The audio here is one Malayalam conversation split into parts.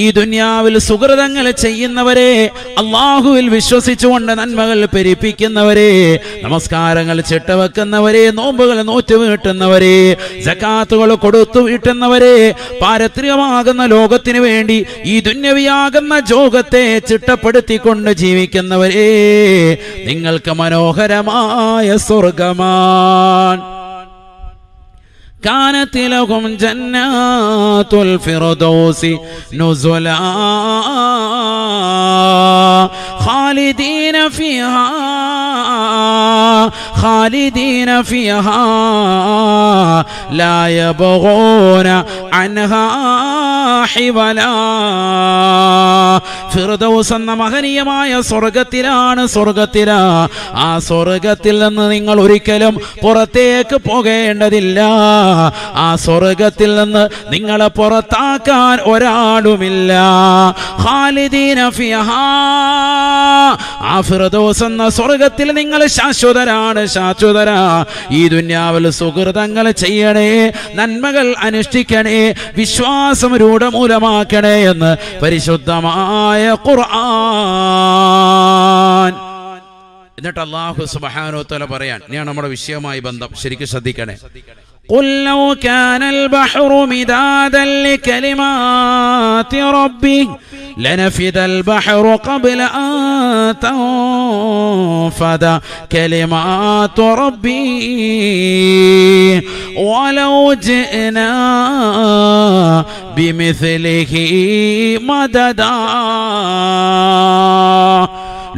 ഈ ദുനിയാവിൽ സുകൃതങ്ങൾ ചെയ്യുന്നവരെ, അള്ളാഹുവിൽ വിശ്വസിച്ചുകൊണ്ട് നന്മകൾ പെരുപ്പിക്കുന്നവരെ, നമസ്കാരങ്ങൾ ചിട്ടവെക്കുന്നവരെ, നോമ്പുകൾ നോറ്റുവീട്ടുന്നവരെ, സകാത്തുകൾ കൊടുത്തു വീട്ടുന്നവരെ, പാരത്രികമാകുന്ന ലോകത്തിന് വേണ്ടി ഈ ദുന്യവിയാകുന്ന ജോഗത്തെ ചിട്ടപ്പെടുത്തിക്കൊണ്ട് ജീവിക്കുന്നവരെ, നിങ്ങൾക്ക് മനോഹരമായ സ്വർഗമാണ്. كانت لهم جنات الفردوس نزلا خالدين فيها لا يبغون عنها حولا. ഫിർദൗസ് എന്ന മഹനീയമായ സ്വർഗത്തിലാണ്. ആ സ്വർഗത്തിൽ നിന്ന് നിങ്ങൾ ഒരിക്കലും പുറത്തേക്ക് പോകേണ്ടതില്ല. ആ സ്വർഗത്തിൽ നിന്ന് നിങ്ങളെ പുറത്താക്കാൻ ഒരാളുമില്ല. ഖാലിദീന ഫിഹാ, ആ ഫിർദൗസ് എന്ന സ്വർഗത്തിൽ നിങ്ങൾ ശാശ്വതരാ. ഈ ദുനിയാവിൽ സുകൃതങ്ങൾ ചെയ്യണേ, നന്മകൾ അനുഷ്ഠിക്കണേ, വിശ്വാസം രൂഢമൂലമാക്കണേ എന്ന് പരിശുദ്ധമായ ഖുർആൻ. എന്നിട്ട് അല്ലാഹു സുബ്ഹാനഹു വ തആല പറയാൻ, ഇനിയാണ് നമ്മുടെ വിഷയവുമായി ബന്ധം, ശരിക്കും ശ്രദ്ധിക്കണേ. قل لو كان البحر مدادا لكلمات ربي لنفد البحر قبل أن تنفد كلمات ربي ولو جئنا بمثله مددا.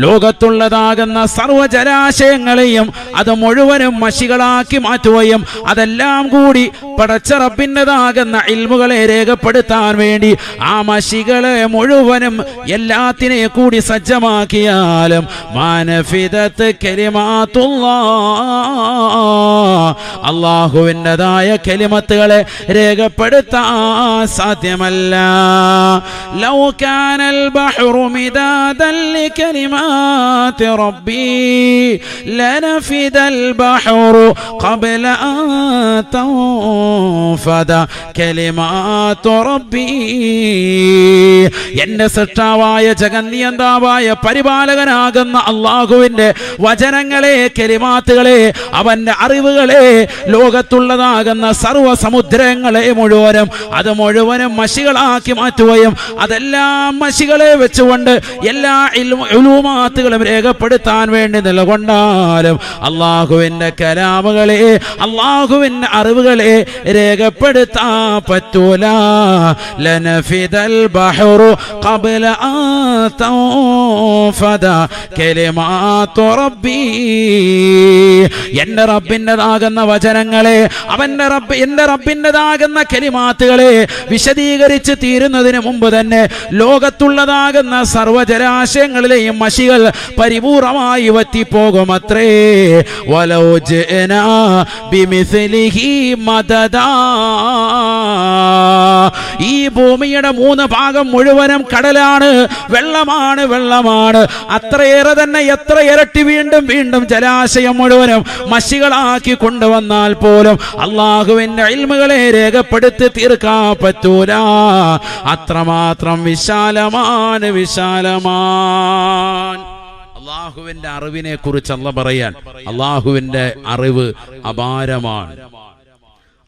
ലോകത്തുള്ളതാകുന്ന സർവ്വജലാശയങ്ങളെയും അത് മുഴുവനും മഷികളാക്കി മാറ്റുകയും അതെല്ലാം കൂടി പടച്ച റബ്ബിൻ്റെതാകുന്ന ഇൽമുകളെ രേഖപ്പെടുത്താൻ വേണ്ടി ആ മഷികളെ മുഴുവനും എല്ലാത്തിനെ കൂടി സജ്ജമാക്കിയാലും മാനഫിദത്ത് കലിമാത്തുല്ലാഹ്, അല്ലാഹുവിൻ്റെതായ കലിമത്തുകളെ രേഖപ്പെടുത്താൻ സാധ്യമല്ല. ലൗ കാനൽ ബഹ്റു മിദാദൻ ലികലിമാ ربي لنفد البحر قبل أن تنفد كلمات ربي. എന്റെ സൃഷ്ടാവായ ജഗന്നിയന്താവായ പരിപാലകനാകുന്ന അള്ളാഹുവിന്റെ വചനങ്ങളെ, കലിമാത്തുകളെ, അവന്റെ അറിവുകളെ, ലോകത്തുള്ളതാകുന്ന സർവ്വ സമുദ്രങ്ങളെ മുഴുവനും അത് മുഴുവനും മഷികളാക്കി മാറ്റുകയും അതെല്ലാം മഷികളെ വെച്ചുകൊണ്ട് എല്ലാ ഉലൂമാത്തുകളും രേഖപ്പെടുത്താൻ വേണ്ടി നിലകൊണ്ടാലും അള്ളാഹുവിന്റെ കലാമുകളെ, അള്ളാഹുവിന്റെ അറിവുകളെ രേഖപ്പെടുത്താൻ പറ്റൂല. ലനഫിദൽ ബഹ്റു ഖബ്ല അൻ തൻഫദ കലിമാതു റബ്ബി. എന്റെ റബ്ബിൻ്റെതാകുന്ന വചനങ്ങളെ, എന്റെ റബ്ബിൻ്റെതാകുന്ന കലിമാത്തുകളെ വിശദീകരിച്ച് തീരുന്നതിന് മുമ്പ് തന്നെ ലോകത്തുള്ളതാകുന്ന സർവ്വജലാശയങ്ങളിലെയും മഷികൾ പരിപൂർണമായി വറ്റിപ്പോകുമത്രേ. വലൗ ജഅനാ ബിമിസ്ലിഹി മദദാ. ഈ ഭൂമിയുടെ 3 ഭാഗം മുഴുവനും കടലാണ്, വെള്ളമാണ്. അത്രയേറെ തന്നെ, എത്ര ഇരട്ടി വീണ്ടും ജലാശയം മുഴുവനും മഷികളാക്കി കൊണ്ടുവന്നാൽ പോലും അള്ളാഹുവിന്റെ ഇൽമുകളെ രേഖപ്പെടുത്തി തീർക്കാൻ പറ്റൂല. അത്രമാത്രം വിശാലമാണ്. അള്ളാഹുവിന്റെ അറിവിനെ കുറിച്ച് അല്ലാഹ് പറയാൻ, അള്ളാഹുവിന്റെ അറിവ് അപാരമാണ്,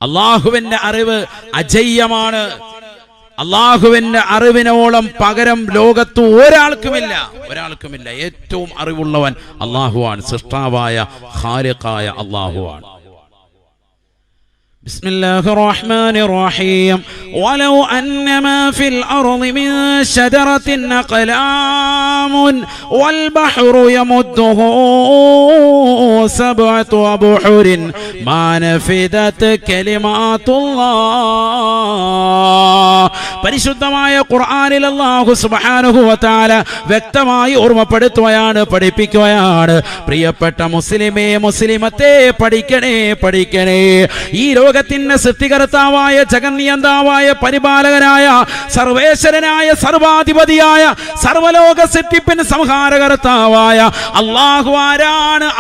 അള്ളാഹുവിന്റെ അറിവ് അജയ്യമാണ്. അള്ളാഹുവിന്റെ അറിവിനോളം പകരം ലോകത്ത് ഒരാൾക്കുമില്ല. ഏറ്റവും അറിവുള്ളവൻ അള്ളാഹുവാണ്, സൃഷ്ടാവായ ഖാലിഖായ അള്ളാഹുവാണ്. بسم الله الرحمن الرحيم ولو أن ما في الأرض من شجرة أقلام والبحر يمده 7 أبحر ما نفدت كلمات الله. പരിശുദ്ധമായ ഖുർആനിൽ അല്ലാഹു സുബ്ഹാനഹു വ തആല വ്യക്തമായി ഓർമ്മപ്പെടുത്തുകയാണ്, പഠിപ്പിക്കുകയാണ്. പ്രിയപ്പെട്ട മുസ്ലിമേ, മുസ്ലിമത്തെ പഠിക്കണേ. ഈ ലോക ലോകത്തിന്റെ സൃഷ്ടികർത്താവായ ജഗന്നിയന്താവായ പരിപാലകനായ സർവേശ്വരനായ സർവാധിപതിയായ സർവലോക സൃഷ്ടിപ്പിൻ സംഹാരകർത്താവായ അല്ലാഹു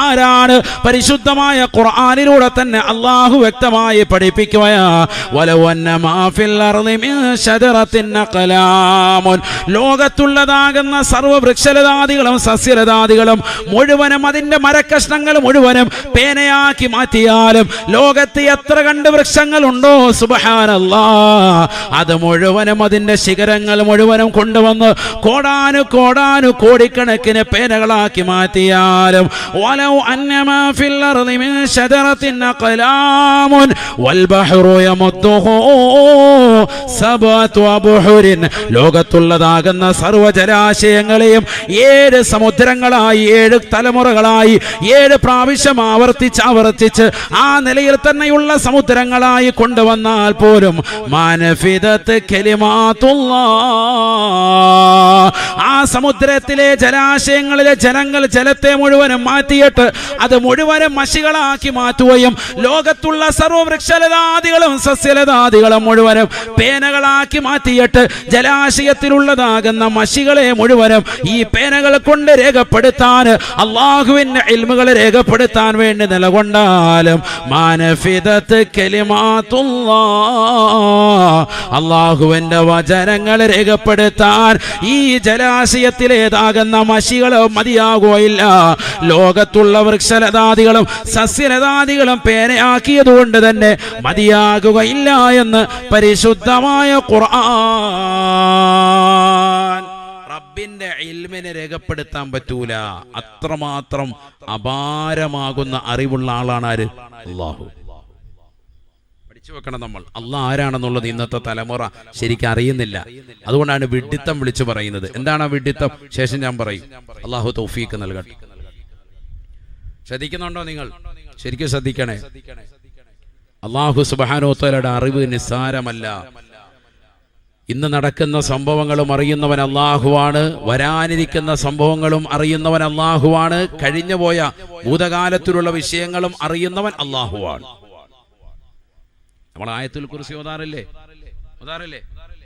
ആരാണ് പരിശുദ്ധമായ ഖുർആനിലൂടെ തന്നെ അല്ലാഹു വ്യക്തമായി പഠിപ്പിക്കുകയാ. വലൗ അന്ന മാ ഫിൽ അർളി മിൻ ശജറത്തിൻ അഖലാമുൻ, ലോകത്തുള്ളതാകുന്ന സർവവൃക്ഷലതാദികളും സസ്യലതാദികളും മുഴുവനും അതിന്റെ മരക്കഷ്ണങ്ങൾ മുഴുവനും പേനയാക്കി മാറ്റിയാലും ലോകത്ത് എത്ര കണ്ട് വൃക്ഷങ്ങളുണ്ടോ സുബ്ഹാനല്ലാഹ്, അത് മുഴുവനും അതിന്റെ ശിഖരങ്ങൾ മുഴുവനും കൊണ്ടുവന്ന് കോടാനു കോടിക്കണക്കിന് പേനകളാക്കി മാറ്റിയാലും വലൗ അന്നമാ ഫിൽ അർളി മിൻ ശജറത്തിൻ അഖലാമുൻ വൽ ബഹ്റു യമുദ്ദുഹു സബഅതു അബ്ഹുരിൻ, ലോകത്തുള്ളതാകുന്ന സർവ്വജലാശയങ്ങളെയും 7 സമുദ്രങ്ങളായി 7 തലമുറകളായി 7 പ്രാവശ്യം ആവർത്തിച്ച് ആ നിലയിൽ തന്നെയുള്ള സമുദ്രങ്ങളായി കൊണ്ടുവന്നാൽ പോലും മാനഫിദത്ത് കലിമാത്തുല്ലാഹ്, ആ സമുദ്രത്തിലെ ജലാശയങ്ങളിലെ ജലത്തെ മുഴുവനും മാറ്റിയിട്ട് അത് മുഴുവനും മഷികളാക്കി മാറ്റുകയും ലോകത്തുള്ള സർവവൃക്ഷലതാദികളും സസ്യലതാദികളും മുഴുവനും പേനകളാക്കി മാറ്റിയിട്ട് ജലാശയത്തിലുള്ളതാകുന്ന മഷികളെ മുഴുവനും ഈ പേനകൾ കൊണ്ട് രേഖപ്പെടുത്താൻ അള്ളാഹുവിന്റെ ഇൽമുകളെ രേഖപ്പെടുത്താൻ വേണ്ടി നിലകൊണ്ടാലും മാനഫിദത്ത് കലിമാത്തുല്ലാഹ്, അള്ളാഹുവിന്റെ വചനങ്ങൾ രേഖപ്പെടുത്താൻ ഈ ജലാശയത്തിലേതാകുന്ന മഷികൾ മതിയാകുകയില്ല. ലോകത്തുള്ള വൃക്ഷലതാദികളും സസ്യലതാദികളും പേനയാക്കിയതുകൊണ്ട് തന്നെ മതിയാകുകയില്ല എന്ന് പരിശുദ്ധമായ ഖുർആൻ. റബ്ബിന്റെ ഇൽമിനെ രേഖപ്പെടുത്താൻ പറ്റൂല. അത്രമാത്രം അപാരമാകുന്ന അറിവുള്ള ആളാണ് ആര്? അല്ലാഹു. പഠിച്ചു വെക്കണം നമ്മൾ. അല്ലാഹ് ആരാണെന്നുള്ളത് ഇന്നത്തെ തലമുറ ശരിക്കും അറിയുന്നില്ല. അതുകൊണ്ടാണ് വിഡ്ഢിത്തം വിളിച്ചു പറയുന്നത്. എന്താണ് ആ വിഡ്ഢിത്തം? ശേഷം ഞാൻ പറയും. അല്ലാഹു തൗഫീഖ് നൽകട്ടെ. ശ്രദ്ധിക്കുന്നുണ്ടോ നിങ്ങൾ? ശരിക്കും ശ്രദ്ധിക്കണേ. അല്ലാഹു സുബ്ഹാനഹു വ തആലയുടെ അറിവ് നിസ്സാരമല്ല. ഇന്ന് നടക്കുന്ന സംഭവങ്ങളും അറിയുന്നവൻ അല്ലാഹുവാണ്. വരാനിരിക്കുന്ന സംഭവങ്ങളും അറിയുന്നവൻ അല്ലാഹുവാണ്. കഴിഞ്ഞുപോയ ഭൂതകാലത്തിലുള്ള വിഷയങ്ങളും അറിയുന്നവൻ അല്ലാഹുവാണ്. നമ്മൾ ആയത്തുൽ കുർസി ഓതാറില്ലേ?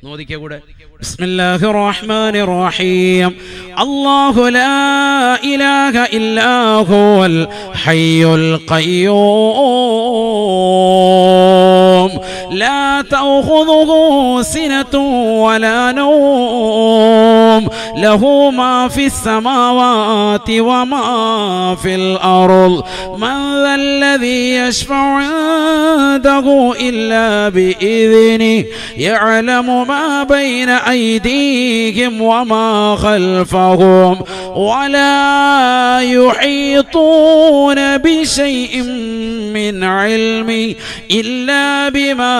നോദിക്കേ കൂടെ. ബിസ്മില്ലാഹിർ റഹ്മാനിർ റഹീം. അല്ലാഹു ലാ ഇലാഹ ഇല്ലാ ഹുവൽ ഹയ്യുൽ ഖയ്യൂം ലാ തഅഖുദുഹു സിനത്തുൻ വലാ നൗം ലഹു മാ ഫിസ് സമാവാതി വമാ ഫിൽ അർള് മൻ ദല്ലദീ യശ്ഫഉ ഇൻദഹു ഇല്ലാ ബിഇذനിഹി യഅലമു ما بين أيديهم وما خلفهم ولا يحيطون بشيء من علمه إلا بما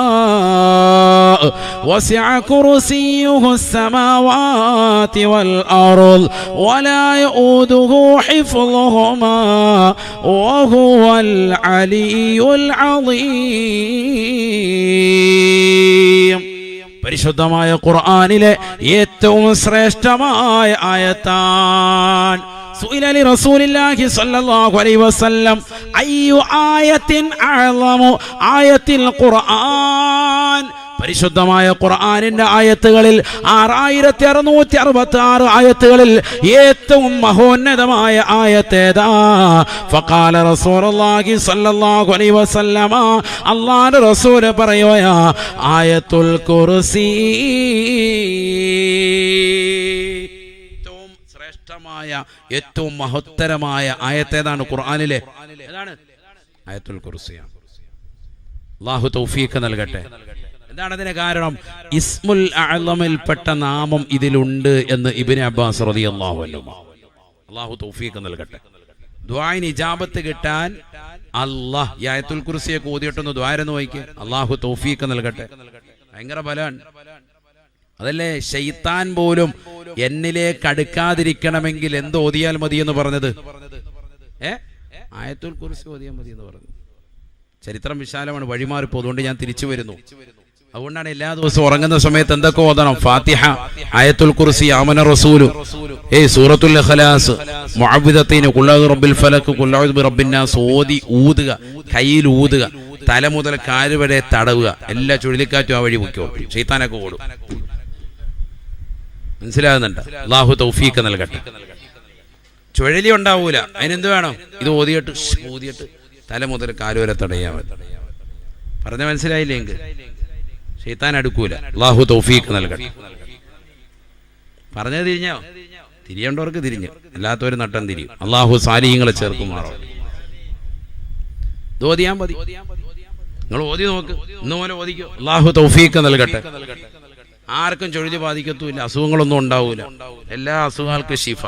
شاء وسع كرسيه السماوات والأرض ولا يؤوده حفظهما وهو العلي العظيم. പരിശുദ്ധമായ ഖുർആനിലെ ഏറ്റവും ശ്രേഷ്ഠമായ ആയത്താൻ. സുഇല ലി റസൂലില്ലാഹി സ്വല്ലല്ലാഹു അലൈഹി വസല്ലം അയ്യു ആയത്തിൻ അഅ്ളമു ആയത്തിൽ ഖുർആൻ. പരിശുദ്ധമായ ഖുർആനിന്റെ ആയത്തുകളിൽ 6666 ആയത്തുകളിൽ ഏറ്റവും മഹോന്നതമായ ആയത്തേതാ? ഫഖാല റസൂലുള്ളാഹി സ്വല്ലല്ലാഹു അലൈഹി വസല്ലമ, അല്ലാഹുവിന്റെ റസൂൽ പറയുകയാ, ആയത്തുൽ കുർസി. ഏറ്റവും ശ്രേഷ്ഠമായ ഏറ്റവും മഹത്തരമായ ആയത്തേതാണ് ഖുർആനിലെ? ഏതാണ്? ആയത്തുൽ കുർസിയാണ്. അല്ലാഹു തൗഫീഖ് നൽകട്ടെ. എന്താണ് അതിന് കാരണം? ഇസ്മുൽ അഅ്ളമിൽപ്പെട്ട നാമം ഇതിലുണ്ട് എന്ന് ഇബ്നു അബ്ബാസ് റളിയല്ലാഹു അൻഹു. അല്ലാഹു തൗഫീഖ് നൽകട്ടെ. ദുആഇന് ഇജാബത്ത് കിട്ടാൻ അല്ലാഹ് ഈ ആയത്തുൽ കുർസിയെ ഓതിയിട്ടൊന്ന് ദുആരെന്ന് നോക്കിക്കേ. അല്ലാഹു തൗഫീഖ് നൽകട്ടെ. ഭയങ്കര ബലാണ്. അതല്ലേ ശൈത്താൻ പോലും എന്നിലേക്ക് അടുക്കാതിരിക്കണമെങ്കിൽ എന്ത് ഓതിയാൽ മതി എന്ന് പറഞ്ഞത്? ആയത്തുൽ കുർസി ഓതിയാൽ മതി എന്ന് പറഞ്ഞു. ചരിത്രം വിശാലമാണ്, വഴിമാറിപ്പോ. അതുകൊണ്ട് ഞാൻ തിരിച്ചു വരുന്നു. അതുകൊണ്ടാണ് എല്ലാ ദിവസവും ഉറങ്ങുന്ന സമയത്ത് എന്തൊക്കെ ഓതണം? ഫാത്തിഹ, ആയത്തുൽ കുർസി, ആമന റസൂലു, സൂറത്തുൽ ഇഖ്ലാസ്, മുഅവ്വിദത്തൈൻ, ഖുൽ അഊദു ബിറബ്ബിൽ ഫലക്, ഖുൽ അഊദു ബിറബ്ബിൻ നാസ് ഓതി ഊതുക, കയ്യിൽ ഊതുക, തല മുതൽ കാല് വരെ തടവുക. എല്ലാ ചുഴലിക്കാറ്റും ആ വഴി മുക്കോളും, ശൈത്താനൊക്കെ ഓടും. മനസ്സിലാകുന്നുണ്ട്? അല്ലാഹു തൗഫീഖ് നൽകട്ടെ. ചുഴലി ഉണ്ടാവൂല, അതിനെന്ത് വേണം? ഇത് ഊതിയിട്ട് തല മുതൽ കാല് വരെ തടയാൻ മതി. പറഞ്ഞ മനസ്സിലായില്ലെങ്കിൽ ശൈത്താൻ അടുക്കൂല. അല്ലാഹു തൗഫീഖ് നൽകട്ടെ. പറഞ്ഞത് തിരിഞ്ഞോ? തിരിയേണ്ടവർക്ക് തിരിഞ്ഞു, അല്ലാത്തവര് നട്ടം തിരിയും. അല്ലാഹു സാലിഹീങ്ങളെ ചേർക്കുമാറോ. ഇത് ഓതിയാൻ മതി. നിങ്ങൾ ഓതി നോക്ക്, ഇന്നുപോലെ ഓതിക്കോ. അല്ലാഹു തൗഫീഖ് നൽകട്ടെ. ആർക്കും ചുഴലി ബാധിക്കത്തുമില്ല, അസുഖങ്ങളൊന്നും ഉണ്ടാവൂല. എല്ലാ അസുഖങ്ങൾക്കും ശിഫ.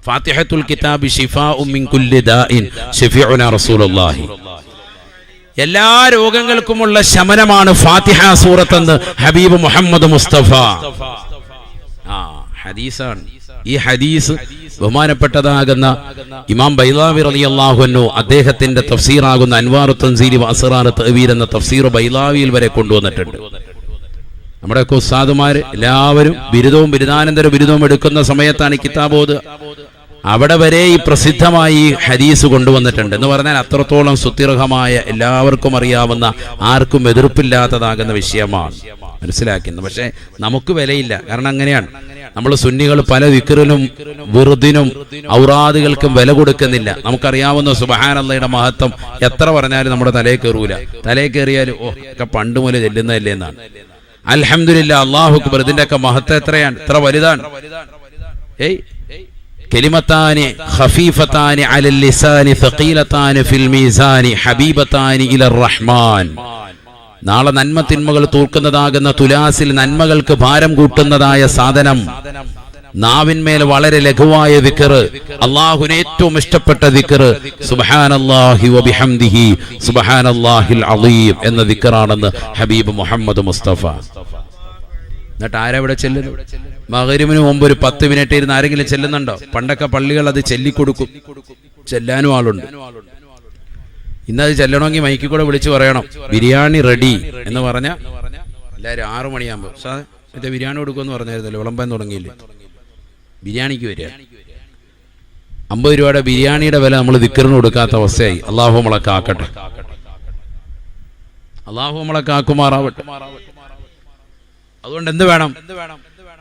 ഫാത്തിഹത്തുൽ കിതാബി ശിഫാഉം മിൻ കുല്ലി ദാഇൻ ശഫീഉനാ റസൂലുള്ളാഹി. എല്ലാ രോഗങ്ങൾക്കുമുള്ള ശമനമാണ് ഫാത്തിഹ സൂറത്തെന്ന് ഹബീബ് മുഹമ്മദ് മുസ്തഫ. ഹദീസാണ്. ഈ ഹദീസ് ബഹുമാനപ്പെട്ടതാകുന്ന ഇമാം ബൈലാവി റളിയല്ലാഹു അൻഹു അദ്ദേഹത്തിന്റെ തഫ്സീറാകുന്ന അൻവാറു തൻസീലി വഅസ്റാറു തഅവീൽ എന്ന തഫ്സീർ ബൈലാവിയിൽ വരെ കൊണ്ടുവന്നിട്ടുണ്ട്. നമ്മുടെ ഉസ്താദുമാർ എല്ലാവരും ബിരുദവും ബിരുദാനന്തര ബിരുദവും എടുക്കുന്ന സമയത്താണ് ഈ കിതാബ് ഓതുക. അവിടെ വരെ ഈ പ്രസിദ്ധമായി ഹദീസ് കൊണ്ടുവന്നിട്ടുണ്ട്. എന്ന് പറഞ്ഞാൽ അത്രത്തോളം സുത്തിർഹമായ, എല്ലാവർക്കും അറിയാവുന്ന, ആർക്കും എതിർപ്പില്ലാത്തതാകുന്ന വിഷയമാണ്. മനസ്സിലാക്കുന്നത്. പക്ഷെ നമുക്ക് വിലയില്ല. കാരണം അങ്ങനെയാണ്. നമ്മൾ സുന്നികൾ പല ദിക്റിനും വിർദിനും ഔറാദുകൾക്കും വില കൊടുക്കുന്നില്ല. നമുക്കറിയാവുന്ന സുബ്ഹാനല്ലാഹയുടെ മഹത്വം എത്ര പറഞ്ഞാലും നമ്മുടെ തലയിൽ കയറൂല. തലയിൽ കയറിയാൽ ഒക്കെ പണ്ട് മുതൽ ചെല്ലുന്നതല്ലേ എന്നാണ്. അൽഹംദുലില്ലാഹ്, അല്ലാഹു അക്ബർ. ഇതിന്റെയൊക്കെ മഹത്വം എത്രയാണ്, എത്ര വലുതാണ്. കലിമത്താനി ഖഫീഫത്താനി അലൽ ലിസാനി സഖീലത്താനി ഫിൽ മീസാനി ഹബീബത്താനി ഇലർ റഹ്മാൻ. നാളെ നന്മ തിന്മകൾ തൂക്കുന്നതാകുന്ന തുലാസിൽ നന്മകൾക്ക് ഭാരം കൂട്ടുന്നതായ സാധനം, നാവിന്മേൽ വളരെ ലഘുവായ ദിക്ർ, അല്ലാഹുവിന് ഏറ്റവും ഇഷ്ടപ്പെട്ട ദിക്ർ സുബ്ഹാനല്ലാഹി വബിഹംദിഹി സുബ്ഹാനല്ലാഹിൽ അളീം എന്ന ദിക്റാണെന്ന് ഹബീബ് മുഹമ്മദ് മുസ്തഫ. എന്നിട്ട് ആരെവിടെ ചെല്ലുന്നു? മഗ്‌രിബിന് മുമ്പ് ഒരു 10 മിനിറ്റ് ഇരുന്ന് ആരെങ്കിലും ചെല്ലുന്നുണ്ടോ? പണ്ടൊക്കെ പള്ളികൾ അത് ചൊല്ലിക്കൊടുക്കും, ചെല്ലാനും ആളുണ്ട്. ഇന്നത് ചെല്ലണമെങ്കിൽ മൈക്കിൽ കൂടെ വിളിച്ച് പറയണം ബിരിയാണി റെഡി എന്ന് പറഞ്ഞാൽ എല്ലാവരും 6 മണിയാകുമ്പോൾ സാർ മറ്റേ ബിരിയാണി കൊടുക്കുമെന്ന് പറഞ്ഞായിരുന്നല്ലോ, വിളമ്പാൻ തുടങ്ങിയില്ലേ? ബിരിയാണിക്ക് വരിക 50 രൂപയുടെ ബിരിയാണിയുടെ വില നമ്മൾ ദിക്റിന് കൊടുക്കാത്ത അവസ്ഥയായി. അല്ലാഹു നമ്മളെ കാക്കട്ടെ, അല്ലാഹു നമ്മളെ കാക്കുമാറാവട്ടെ. അതുകൊണ്ട് എന്ത് വേണം?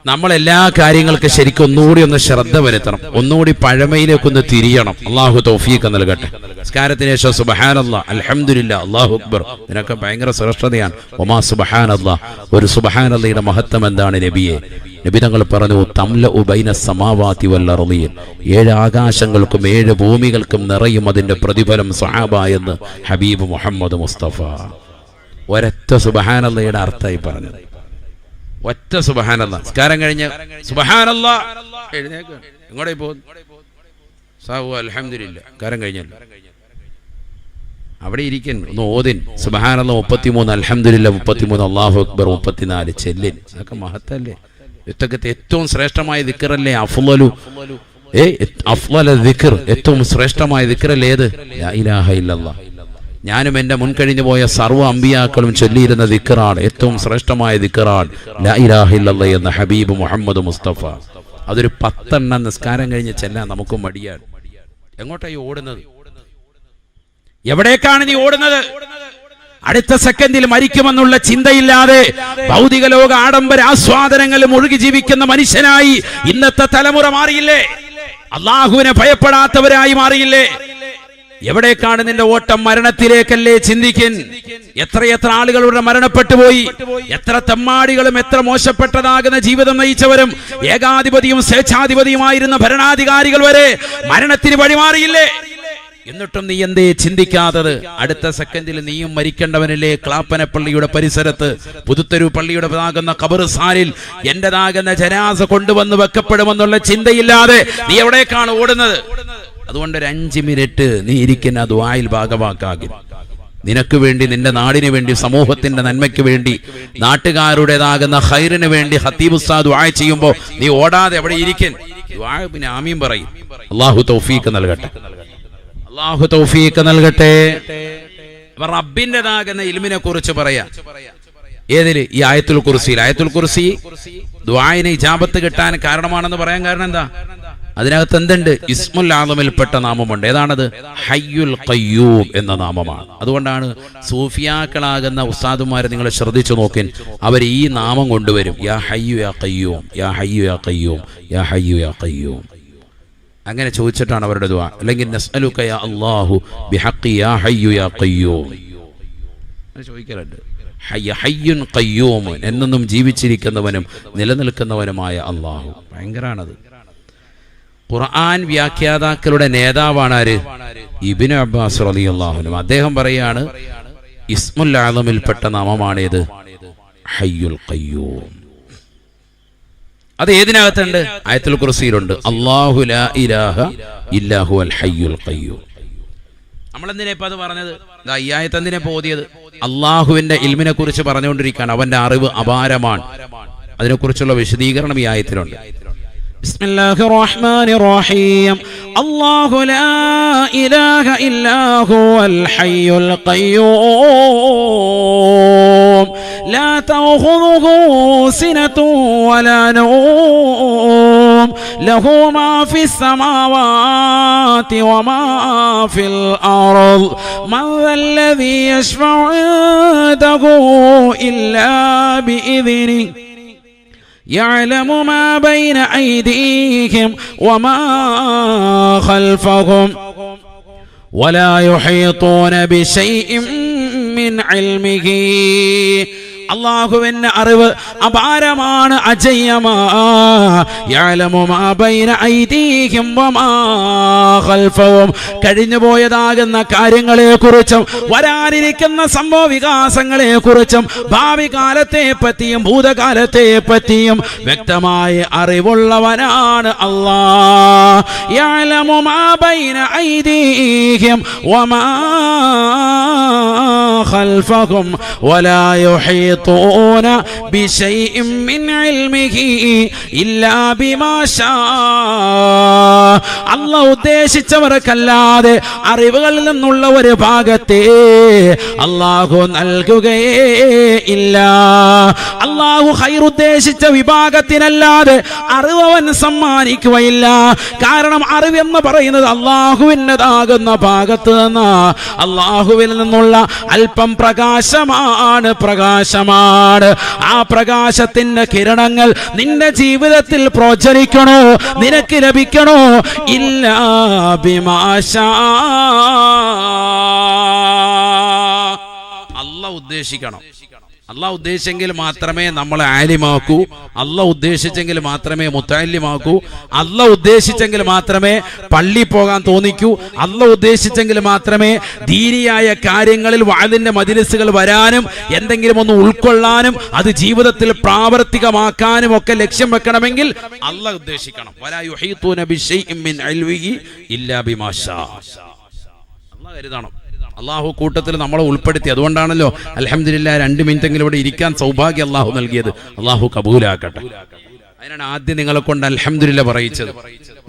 നമ്മൾ എല്ലാ കാര്യങ്ങൾക്കും ശരിക്കും ഒന്നുകൂടി ഒന്ന് ശ്രദ്ധ വരുത്തണം, ഒന്നുകൂടി പഴമയിലേക്കൊന്ന് തിരിയണം. അല്ലാഹു തൗഫീഖ് നൽകട്ടെ. നിസ്കാരത്തിന് ശേഷം സുബ്ഹാനല്ലാഹ്, അൽഹംദുലില്ലാഹ്, അല്ലാഹു അക്ബർ, ഇതിനൊക്കെ ഭയങ്കര ശ്രേഷ്ഠതയാണ്. ഒമാ സുബ്ഹാനല്ലാഹ്, ഒരു സുബ്ഹാനല്ലാഹയുടെ മഹത്വം എന്താണ് നബിയെ? നബി തങ്ങൾ പറഞ്ഞു, തംലഉ ബൈന സമാവാതി വൽ അർളീൻ, 7 ആകാശങ്ങൾക്കും 7 ഭൂമികൾക്കും നിറയും അതിന്റെ പ്രതിഫലം സഹാബ എന്ന് ഹബീബ് മുഹമ്മദ് മുസ്തഫ. ഒരൊറ്റ സുബ്ഹാനല്ലാഹയുടെ അർത്ഥമായി പറഞ്ഞത്, ഒറ്റ സുബ്ഹാനല്ലാഹ്. നിസ്കാരം കഴിഞ്ഞ് സുബ്ഹാനല്ലാഹ് എഴുന്നേൽക്കുക, എങ്ങോട്ടേ പോകുന്നു? സാവു അൽഹംദുലില്ലാഹ്, നിസ്കാരം കഴിഞ്ഞല്ലോ, അവിടെ ഇരിക്കുന്നു, ഒന്ന് ഓതിൻ. സുബ്ഹാനല്ലാഹ് 33, അൽഹംദുലില്ലാഹ് 33, അല്ലാഹു അക്ബർ 34 ചെല്ലിൻ. അതൊക്കെ മഹത്തല്ലേ? ഇതൊക്കെ ഏറ്റവും ശ്രേഷ്ഠമായ ദിക്റല്ലേ? അഫ്ളൽ ദിക്ർ, ഏറ്റവും ശ്രേഷ്ഠമായ ദിക്റല്ലേ ഏത്? ലാ ഇലാഹ ഇല്ലല്ലാഹ്. ഞാനും എൻ്റെ മുൻകഴിഞ്ഞു പോയ സർവ്വ അമ്പിയാക്കളും ചൊല്ലിയിരുന്ന ദിക്റാണ്, ഏറ്റവും ശ്രേഷ്ഠമായ ദിക്റാണ് ലാ ഇലാഹ ഇല്ലല്ലാഹ് എന്ന ഹബീബ് മുഹമ്മദ് മുസ്തഫ. അതൊരു 10 നിസ്കാരം കഴിഞ്ഞ് ചെല്ലാൻ നമുക്ക് മടിയാണ്. എങ്ങോട്ടാണ് ഈ ഓടുന്നത്? എവിടേക്കാണ് നീ ഓടുന്നത്? അടുത്ത സെക്കൻഡിൽ മരിക്കുമെന്നുള്ള ചിന്തയില്ലാതെ ഭൗതിക ലോക ആഡംബര ആസ്വാദനങ്ങളിൽ മുഴുകി ജീവിക്കുന്ന മനുഷ്യനായി ഇന്നത്തെ തലമുറ മാറിയില്ലേ? അല്ലാഹുവിനെ ഭയപ്പെടാത്തവരായി മാറിയില്ലേ? എവിടേക്കാണ് നിന്റെ ഓട്ടം? മരണത്തിലേക്കല്ലേ ചിന്തിക്കൻ. എത്രയെത്ര ആളുകളുടെ മരണപ്പെട്ടു പോയി. എത്ര തെമ്മാടികളും എത്ര മോശപ്പെട്ടതാകുന്ന ജീവിതം നയിച്ചവരും ഏകാധിപതിയും സ്വേച്ഛാധിപതിയുമായിരുന്ന ഭരണാധികാരികൾ വരെ മരണത്തിന് വഴിമാറിയില്ലേ? എന്നിട്ടും നീ എന്തേ ചിന്തിക്കാത്തത്? അടുത്ത സെക്കൻഡിൽ നീയും മരിക്കേണ്ടവനല്ലേ? ക്ലാപ്പനപ്പള്ളിയുടെ പരിസരത്ത് പുതുത്തെരു പള്ളിയുടെ ഭാഗന്ന ഖബർസ്ഥാനിൽ എന്റേതാകുന്ന ജനാസ കൊണ്ടുവന്ന് വെക്കപ്പെടുമെന്നുള്ള ചിന്തയില്ലാതെ നീ എവിടേക്കാണ് ഓടുന്നത്? അതുകൊണ്ട് ഒരു 5 മിനിറ്റ് നീ ഇരിക്കുന്ന ദുആയിൽ ഭാഗവാക്കാകി. നിനക്ക് വേണ്ടി, നിന്റെ നാടിന് വേണ്ടി, സമൂഹത്തിന്റെ നന്മയ്ക്ക് വേണ്ടി, നാട്ടുകാരുടേതാകുന്ന ഖൈറിന് വേണ്ടി ഖത്തീബ് ഉസ്താദ് ദുആ ചെയ്യുമ്പോൾ നീ ഓടാതെ എവിടെ ഇരിക്കൻ? ദുആ പിന്നെ ആമീൻ പറയും. അല്ലാഹു തൗഫീഖ് നൽകട്ടെ, അല്ലാഹു തൗഫീഖ് നൽകട്ടെ. റബ്ബിന്റേതാകുന്ന ഇൽമിനെ കുറിച്ച് പറയാം. ഏതില്? ഈ ആയത്തുൽ കുർസിയിൽ. ആയത്തുൽ കുർസി ദുആഇന് ഇജാബത്ത് കിട്ടാൻ കാരണമാണെന്ന് പറയാൻ കാരണം എന്താ? അതിനകത്ത് എന്തുണ്ട്? ഇസ്മുൽ ആദമിൽപ്പെട്ട നാമമുണ്ട്. ഏതാണത്? ഹയ്യുൽ ഖയ്യൂം എന്ന നാമമാണ്. അതുകൊണ്ടാണ് സൂഫിയാക്കളാകുന്ന ഉസ്താദുമാരെ നിങ്ങൾ ശ്രദ്ധിച്ചു നോക്കിൻ, അവർ ഈ നാമം കൊണ്ടുവരും. യാ ഹയ്യു യാ ഖയ്യൂം, യാ ഹയ്യു യാ ഖയ്യൂം, യാ ഹയ്യു യാ ഖയ്യൂം. അങ്ങനെ ചോദിച്ചിട്ടാണ് അവരുടെ ദുആ. അല്ലെങ്കിൽ നസ്അലുക യാ അല്ലാഹു ബിഹഖി യാ ഹയ്യു യാ ഖയ്യൂം ചോദിക്കലുണ്ട്. ഹയ്യുൻ ഖയ്യൂം, എന്നെന്നും ജീവിച്ചിരിക്കുന്നവനും നിലനിൽക്കുന്നവനുമായ അല്ലാഹു. ഭയങ്കരാണത്. ഖുർആൻ വ്യാഖ്യാതാക്കളുടെ നേതാവാണ് ആര്? ഇബ്നു അബ്ബാസ് റളിയല്ലാഹു അൻഹു. അദ്ദേഹം പറയാണ് ഇസ്മുൽ ആദമിൽപ്പെട്ട നാമമാണേത്? ഹയ്യുൽ ഖയ്യൂം. അത് ഏതിനകത്തുണ്ട്? ആയത്തുൽ കുർസിയിലുണ്ട്. അല്ലാഹു ലാ ഇലാഹ ഇല്ലാ ഹുവൽ ഹയ്യുൽ ഖയ്യൂം. നമ്മളെന്തിനാ ഇപ്പം അത് പറഞ്ഞത്? ഈ ആയത്ത് എന്തിനാ ഓതിയത്? അള്ളാഹുവിന്റെ ഇൽമിനെ കുറിച്ച് പറഞ്ഞുകൊണ്ടിരിക്കുകയാണ്. അവന്റെ അറിവ് അപാരമാണ്. അതിനെക്കുറിച്ചുള്ള വിശദീകരണം ഈ ആയത്തിലുണ്ട്. ബിസ്മില്ലാഹിർ റഹ്മാനിർ റഹീം. അല്ലാഹു ലാ ഇലാഹ ഇല്ലാ ഹുവൽ ഹയ്യുൽ ഖയ്യൂം ലാ തഅഖുദുഹു സിനത്തുൻ വലാ നൗം ലഹു മാ ഫിസ് സമാവാതി വമാ ഫിൽ അർദ് മൻ ദല്ലദീ യശ്ഫഉ ഇൻദഹു ഇല്ലാ ബിഇذനിഹി يعلم ما بين أيديهم وما خلفهم ولا يحيطون بشيء من علمه. അള്ളാഹുവിന്റെ അറിവ് അപാരമാണ്, അജയ്യമാ. യഅലമു മാ ബൈന ഐദീഹിം വമാ ഖൽഫഹും, കഴിഞ്ഞുപോയതാകുന്ന കാര്യങ്ങളെക്കുറിച്ചും വരാനിരിക്കുന്ന സംഭവ വികാസങ്ങളെക്കുറിച്ചും ഭാവി കാലത്തെ പറ്റിയും ഭൂതകാലത്തെ പറ്റിയും വ്യക്തമായ അറിവുള്ളവനാണ് അല്ലാഹ്. യഅലമു മാ ബൈന ഐദീഹിം വമാ ഖൽഫഹും വലാ യുഹീ بشيء من علمه إلا بما شاء. അല്ലാഹു ഉദ്ദേശിച്ചവർക്കല്ലാതെ അറിവുകളിൽ നിന്നുള്ള ഒരു ഭാഗത്തെ അല്ലാഹു നൽകുകയേ ഇല്ല. അല്ലാഹു ഖൈർ ഉദ്ദേശിച്ച വിഭാഗത്തിനല്ലാതെ അറിവ് അവൻ സമ്മാനിക്കുകയില്ല. കാരണം അറിവെന്ന് പറയുന്നത് അല്ലാഹുവിൻ്റെതാകുന്ന ഭാഗത്ത് നിന്ന് അല്ലാഹുവിൽ നിന്നുള്ള അല്പം പ്രകാശമാണ്. ആ പ്രകാശത്തിന്റെ കിരണങ്ങൾ നിന്റെ ജീവിതത്തിൽ പ്രോജ്വലിക്കണോ, നിനക്ക് ലഭിക്കണോ? ഇല്ലാ ബിമാ ശാ. അല്ലാഹു ഉദ്ദേശിക്കണം. അല്ലാഹു ഉദ്ദേശിച്ചെങ്കിൽ മാത്രമേ നമ്മളെ ആലിമാക്കൂ. അല്ലാഹു ഉദ്ദേശിച്ചെങ്കിൽ മാത്രമേ മുത്തഅല്ലിമാക്കൂ. അല്ലാഹു ഉദ്ദേശിച്ചെങ്കിൽ മാത്രമേ പള്ളി പോകാൻ തോന്നിക്കൂ. അല്ലാഹു ഉദ്ദേശിച്ചെങ്കിൽ മാത്രമേ ദീനിയായ കാര്യങ്ങളിൽ വഅദിന്റെ മജ്‌ലിസുകൾ വരാനും എന്തെങ്കിലും ഒന്ന് ഉൾക്കൊള്ളാനും അത് ജീവിതത്തിൽ പ്രാവർത്തികമാക്കാനും ഒക്കെ ലക്ഷ്യം വെക്കണമെങ്കിൽ അല്ലാഹു ഉദ്ദേശിക്കണം. വലാ യുഹീതൂന ബിശൈഇൻ മിൻ ഇൽമിഹി ഇല്ലാ ബിമാ ശാ. അല്ലാഹു കരുതണം. അള്ളാഹു കൂട്ടത്തിൽ നമ്മളെ ഉൾപ്പെടുത്തി. അതുകൊണ്ടാണല്ലോ അൽഹംദുലില്ലാഹ് 2 മിനിറ്റെങ്കിലും ഇവിടെ ഇരിക്കാൻ സൗഭാഗ്യം അള്ളാഹു നൽകിയത്. അള്ളാഹു കബൂലാക്കട്ടെ. അതിനാണ് ആദ്യം നിങ്ങളെ കൊണ്ട് അൽഹംദുലില്ലാഹ് പറയിച്ചത്.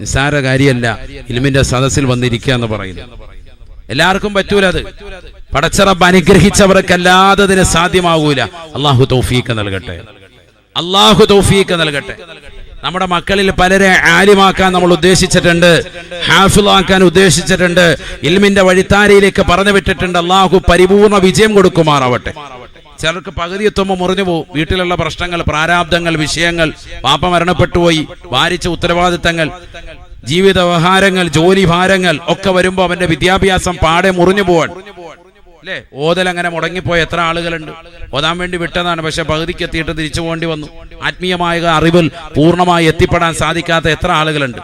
നിസ്സാര കാര്യമല്ല ഇൽമിന്റെ സദസ്സിൽ വന്നിരിക്കുക എന്ന് പറയുന്നത്. എല്ലാവർക്കും പറ്റൂല. അത് പടച്ച റബ്ബ് അനുഗ്രഹിച്ചവർക്കല്ലാതെ അതിന് സാധ്യമാകൂല. അള്ളാഹു തൗഫീഖ് നൽകട്ടെ. അള്ളാഹു തൗഫീഖ് നൽകട്ടെ. നമ്മുടെ മക്കളിൽ പലരെ ആലിമാക്കാൻ നമ്മൾ ഉദ്ദേശിച്ചിട്ടുണ്ട്, ഹാഫിളാക്കാൻ ഉദ്ദേശിച്ചിട്ടുണ്ട്, ഇൽമിന്റെ വഴിത്താരയിലേക്ക് പറഞ്ഞു വിട്ടിട്ടുണ്ട്. അള്ളാഹു പരിപൂർണ വിജയം കൊടുക്കുമാറാവട്ടെ. ചിലർക്ക് പകുതി എത്തുമ്പോൾ മുറിഞ്ഞു പോകും. വീട്ടിലുള്ള പ്രശ്നങ്ങൾ, പ്രാരാബ്ദങ്ങൾ, വിഷയങ്ങൾ, പാപ്പ മരണപ്പെട്ടുപോയി, ഭാരിച്ച ഉത്തരവാദിത്തങ്ങൾ, ജീവിത വ്യവഹാരങ്ങൾ, ജോലി ഭാരങ്ങൾ ഒക്കെ വരുമ്പോൾ അവന്റെ വിദ്യാഭ്യാസം പാടെ മുറിഞ്ഞു പോവാൻ അല്ലേ? ഓതൽ അങ്ങനെ മുടങ്ങിപ്പോയ എത്ര ആളുകളുണ്ട്. ഓതാൻ വേണ്ടി വിട്ടതാണ്, പക്ഷെ പകുതിക്ക് എത്തിയിട്ട് തിരിച്ചു പോകേണ്ടി വന്നു. ആത്മീയമായ അറിവിൽ പൂർണ്ണമായി എത്തിപ്പെടാൻ സാധിക്കാത്ത എത്ര ആളുകളുണ്ട്.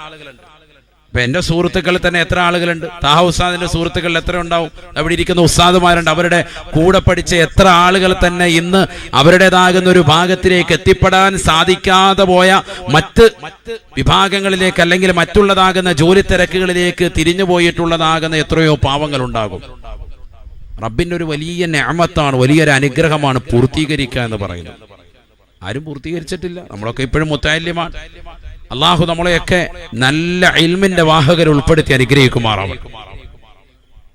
ഇപ്പൊ എന്റെ സുഹൃത്തുക്കളിൽ തന്നെ എത്ര ആളുകളുണ്ട്. താഹ ഉസ്താദിന്റെ സുഹൃത്തുക്കളിൽ എത്ര ഉണ്ടാവും. അവിടെ ഇരിക്കുന്ന ഉസ്താദുമാരുണ്ട്. അവരുടെ കൂടെ പഠിച്ച എത്ര ആളുകൾ തന്നെ ഇന്ന് അവരുടേതാകുന്ന ഒരു ഭാഗത്തിലേക്ക് എത്തിപ്പെടാൻ സാധിക്കാതെ പോയ മറ്റ് വിഭാഗങ്ങളിലേക്ക് അല്ലെങ്കിൽ മറ്റുള്ളതാകുന്ന ജോലി തിരക്കുകളിലേക്ക് തിരിഞ്ഞു പോയിട്ടുള്ളതാകുന്ന എത്രയോ പാവങ്ങൾ ഉണ്ടാകും. റബ്ബിന്റെ ഒരു വലിയ നിഅമത്താണ്, വലിയൊരു അനുഗ്രഹമാണ് പൂർത്തീകരിക്കുക എന്ന് പറയുന്നത്. ആരും പൂർത്തീകരിച്ചിട്ടില്ല. നമ്മളൊക്കെ ഇപ്പോഴും മുത്തഅല്ലിമാണ്. അള്ളാഹു നമ്മളെയൊക്കെ നല്ല ഇൽമിന്റെ വാഹകർ ഉൾപ്പെടുത്തി അനുഗ്രഹിക്കുമാറാവട്ടെ.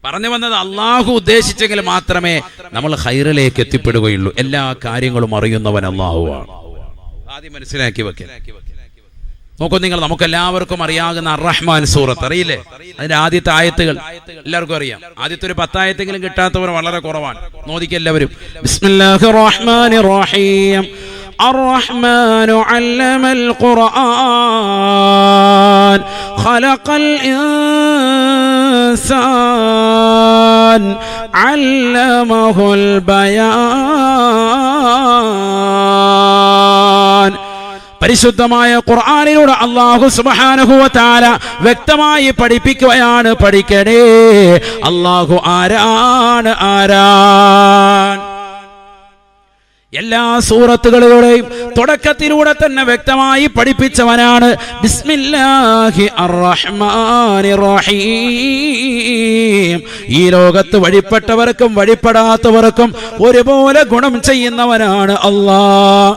പറഞ്ഞു വന്നത് അള്ളാഹു ഉദ്ദേശിച്ചെങ്കിൽ മാത്രമേ നമ്മൾ ഖൈറിലേക്ക് എത്തിപ്പെടുകയുള്ളൂ. എല്ലാ കാര്യങ്ങളും അറിയുന്നവൻ അല്ലാഹുവാണ്. ആദ്യം മനസ്സിലാക്കി വെക്കുക. നോക്കൂ നിങ്ങൾ, നമുക്കെല്ലാവർക്കും അറിയാവുന്ന അർ-റഹ്മാൻ സൂറത്ത് അറിയില്ലേ? അതിന്റെ ആദ്യത്തെ ആയത്തുകൾ എല്ലാവർക്കും അറിയാം. ആദ്യത്തെ ഒരു 10 ആയത്തെങ്കിലും കിട്ടാത്തവർ വളരെ കുറവാണ്. നോദിക്കെല്ലാവരും. ബിസ്മില്ലാഹിർ റഹ്മാനിർ റഹീം. الرحمن علم القرآن خلق الإنسان علمه البيان. പരിശുദ്ധമായ ഖുർആനിലൂടെ അല്ലാഹു സുബ്ഹാനഹു വ തആല വ്യക്തമായി പഠിപ്പിക്കുകയാണ്. പഠിക്കണേ, അല്ലാഹു ആരാണ്? എല്ലാ സൂറത്തുകളിലൂടെയും തുടക്കത്തിലൂടെ തന്നെ വ്യക്തമായി പഠിപ്പിച്ചവനാണ്. ബിസ്മില്ലാഹി അർ-റഹ്മാനിർ റഹീം. ഈ ലോകത്ത് വഴിപ്പെട്ടവർക്കും വഴിപ്പെടാത്തവർക്കും ഒരുപോലെ ഗുണം ചെയ്യുന്നവനാണ് അല്ലാഹ്.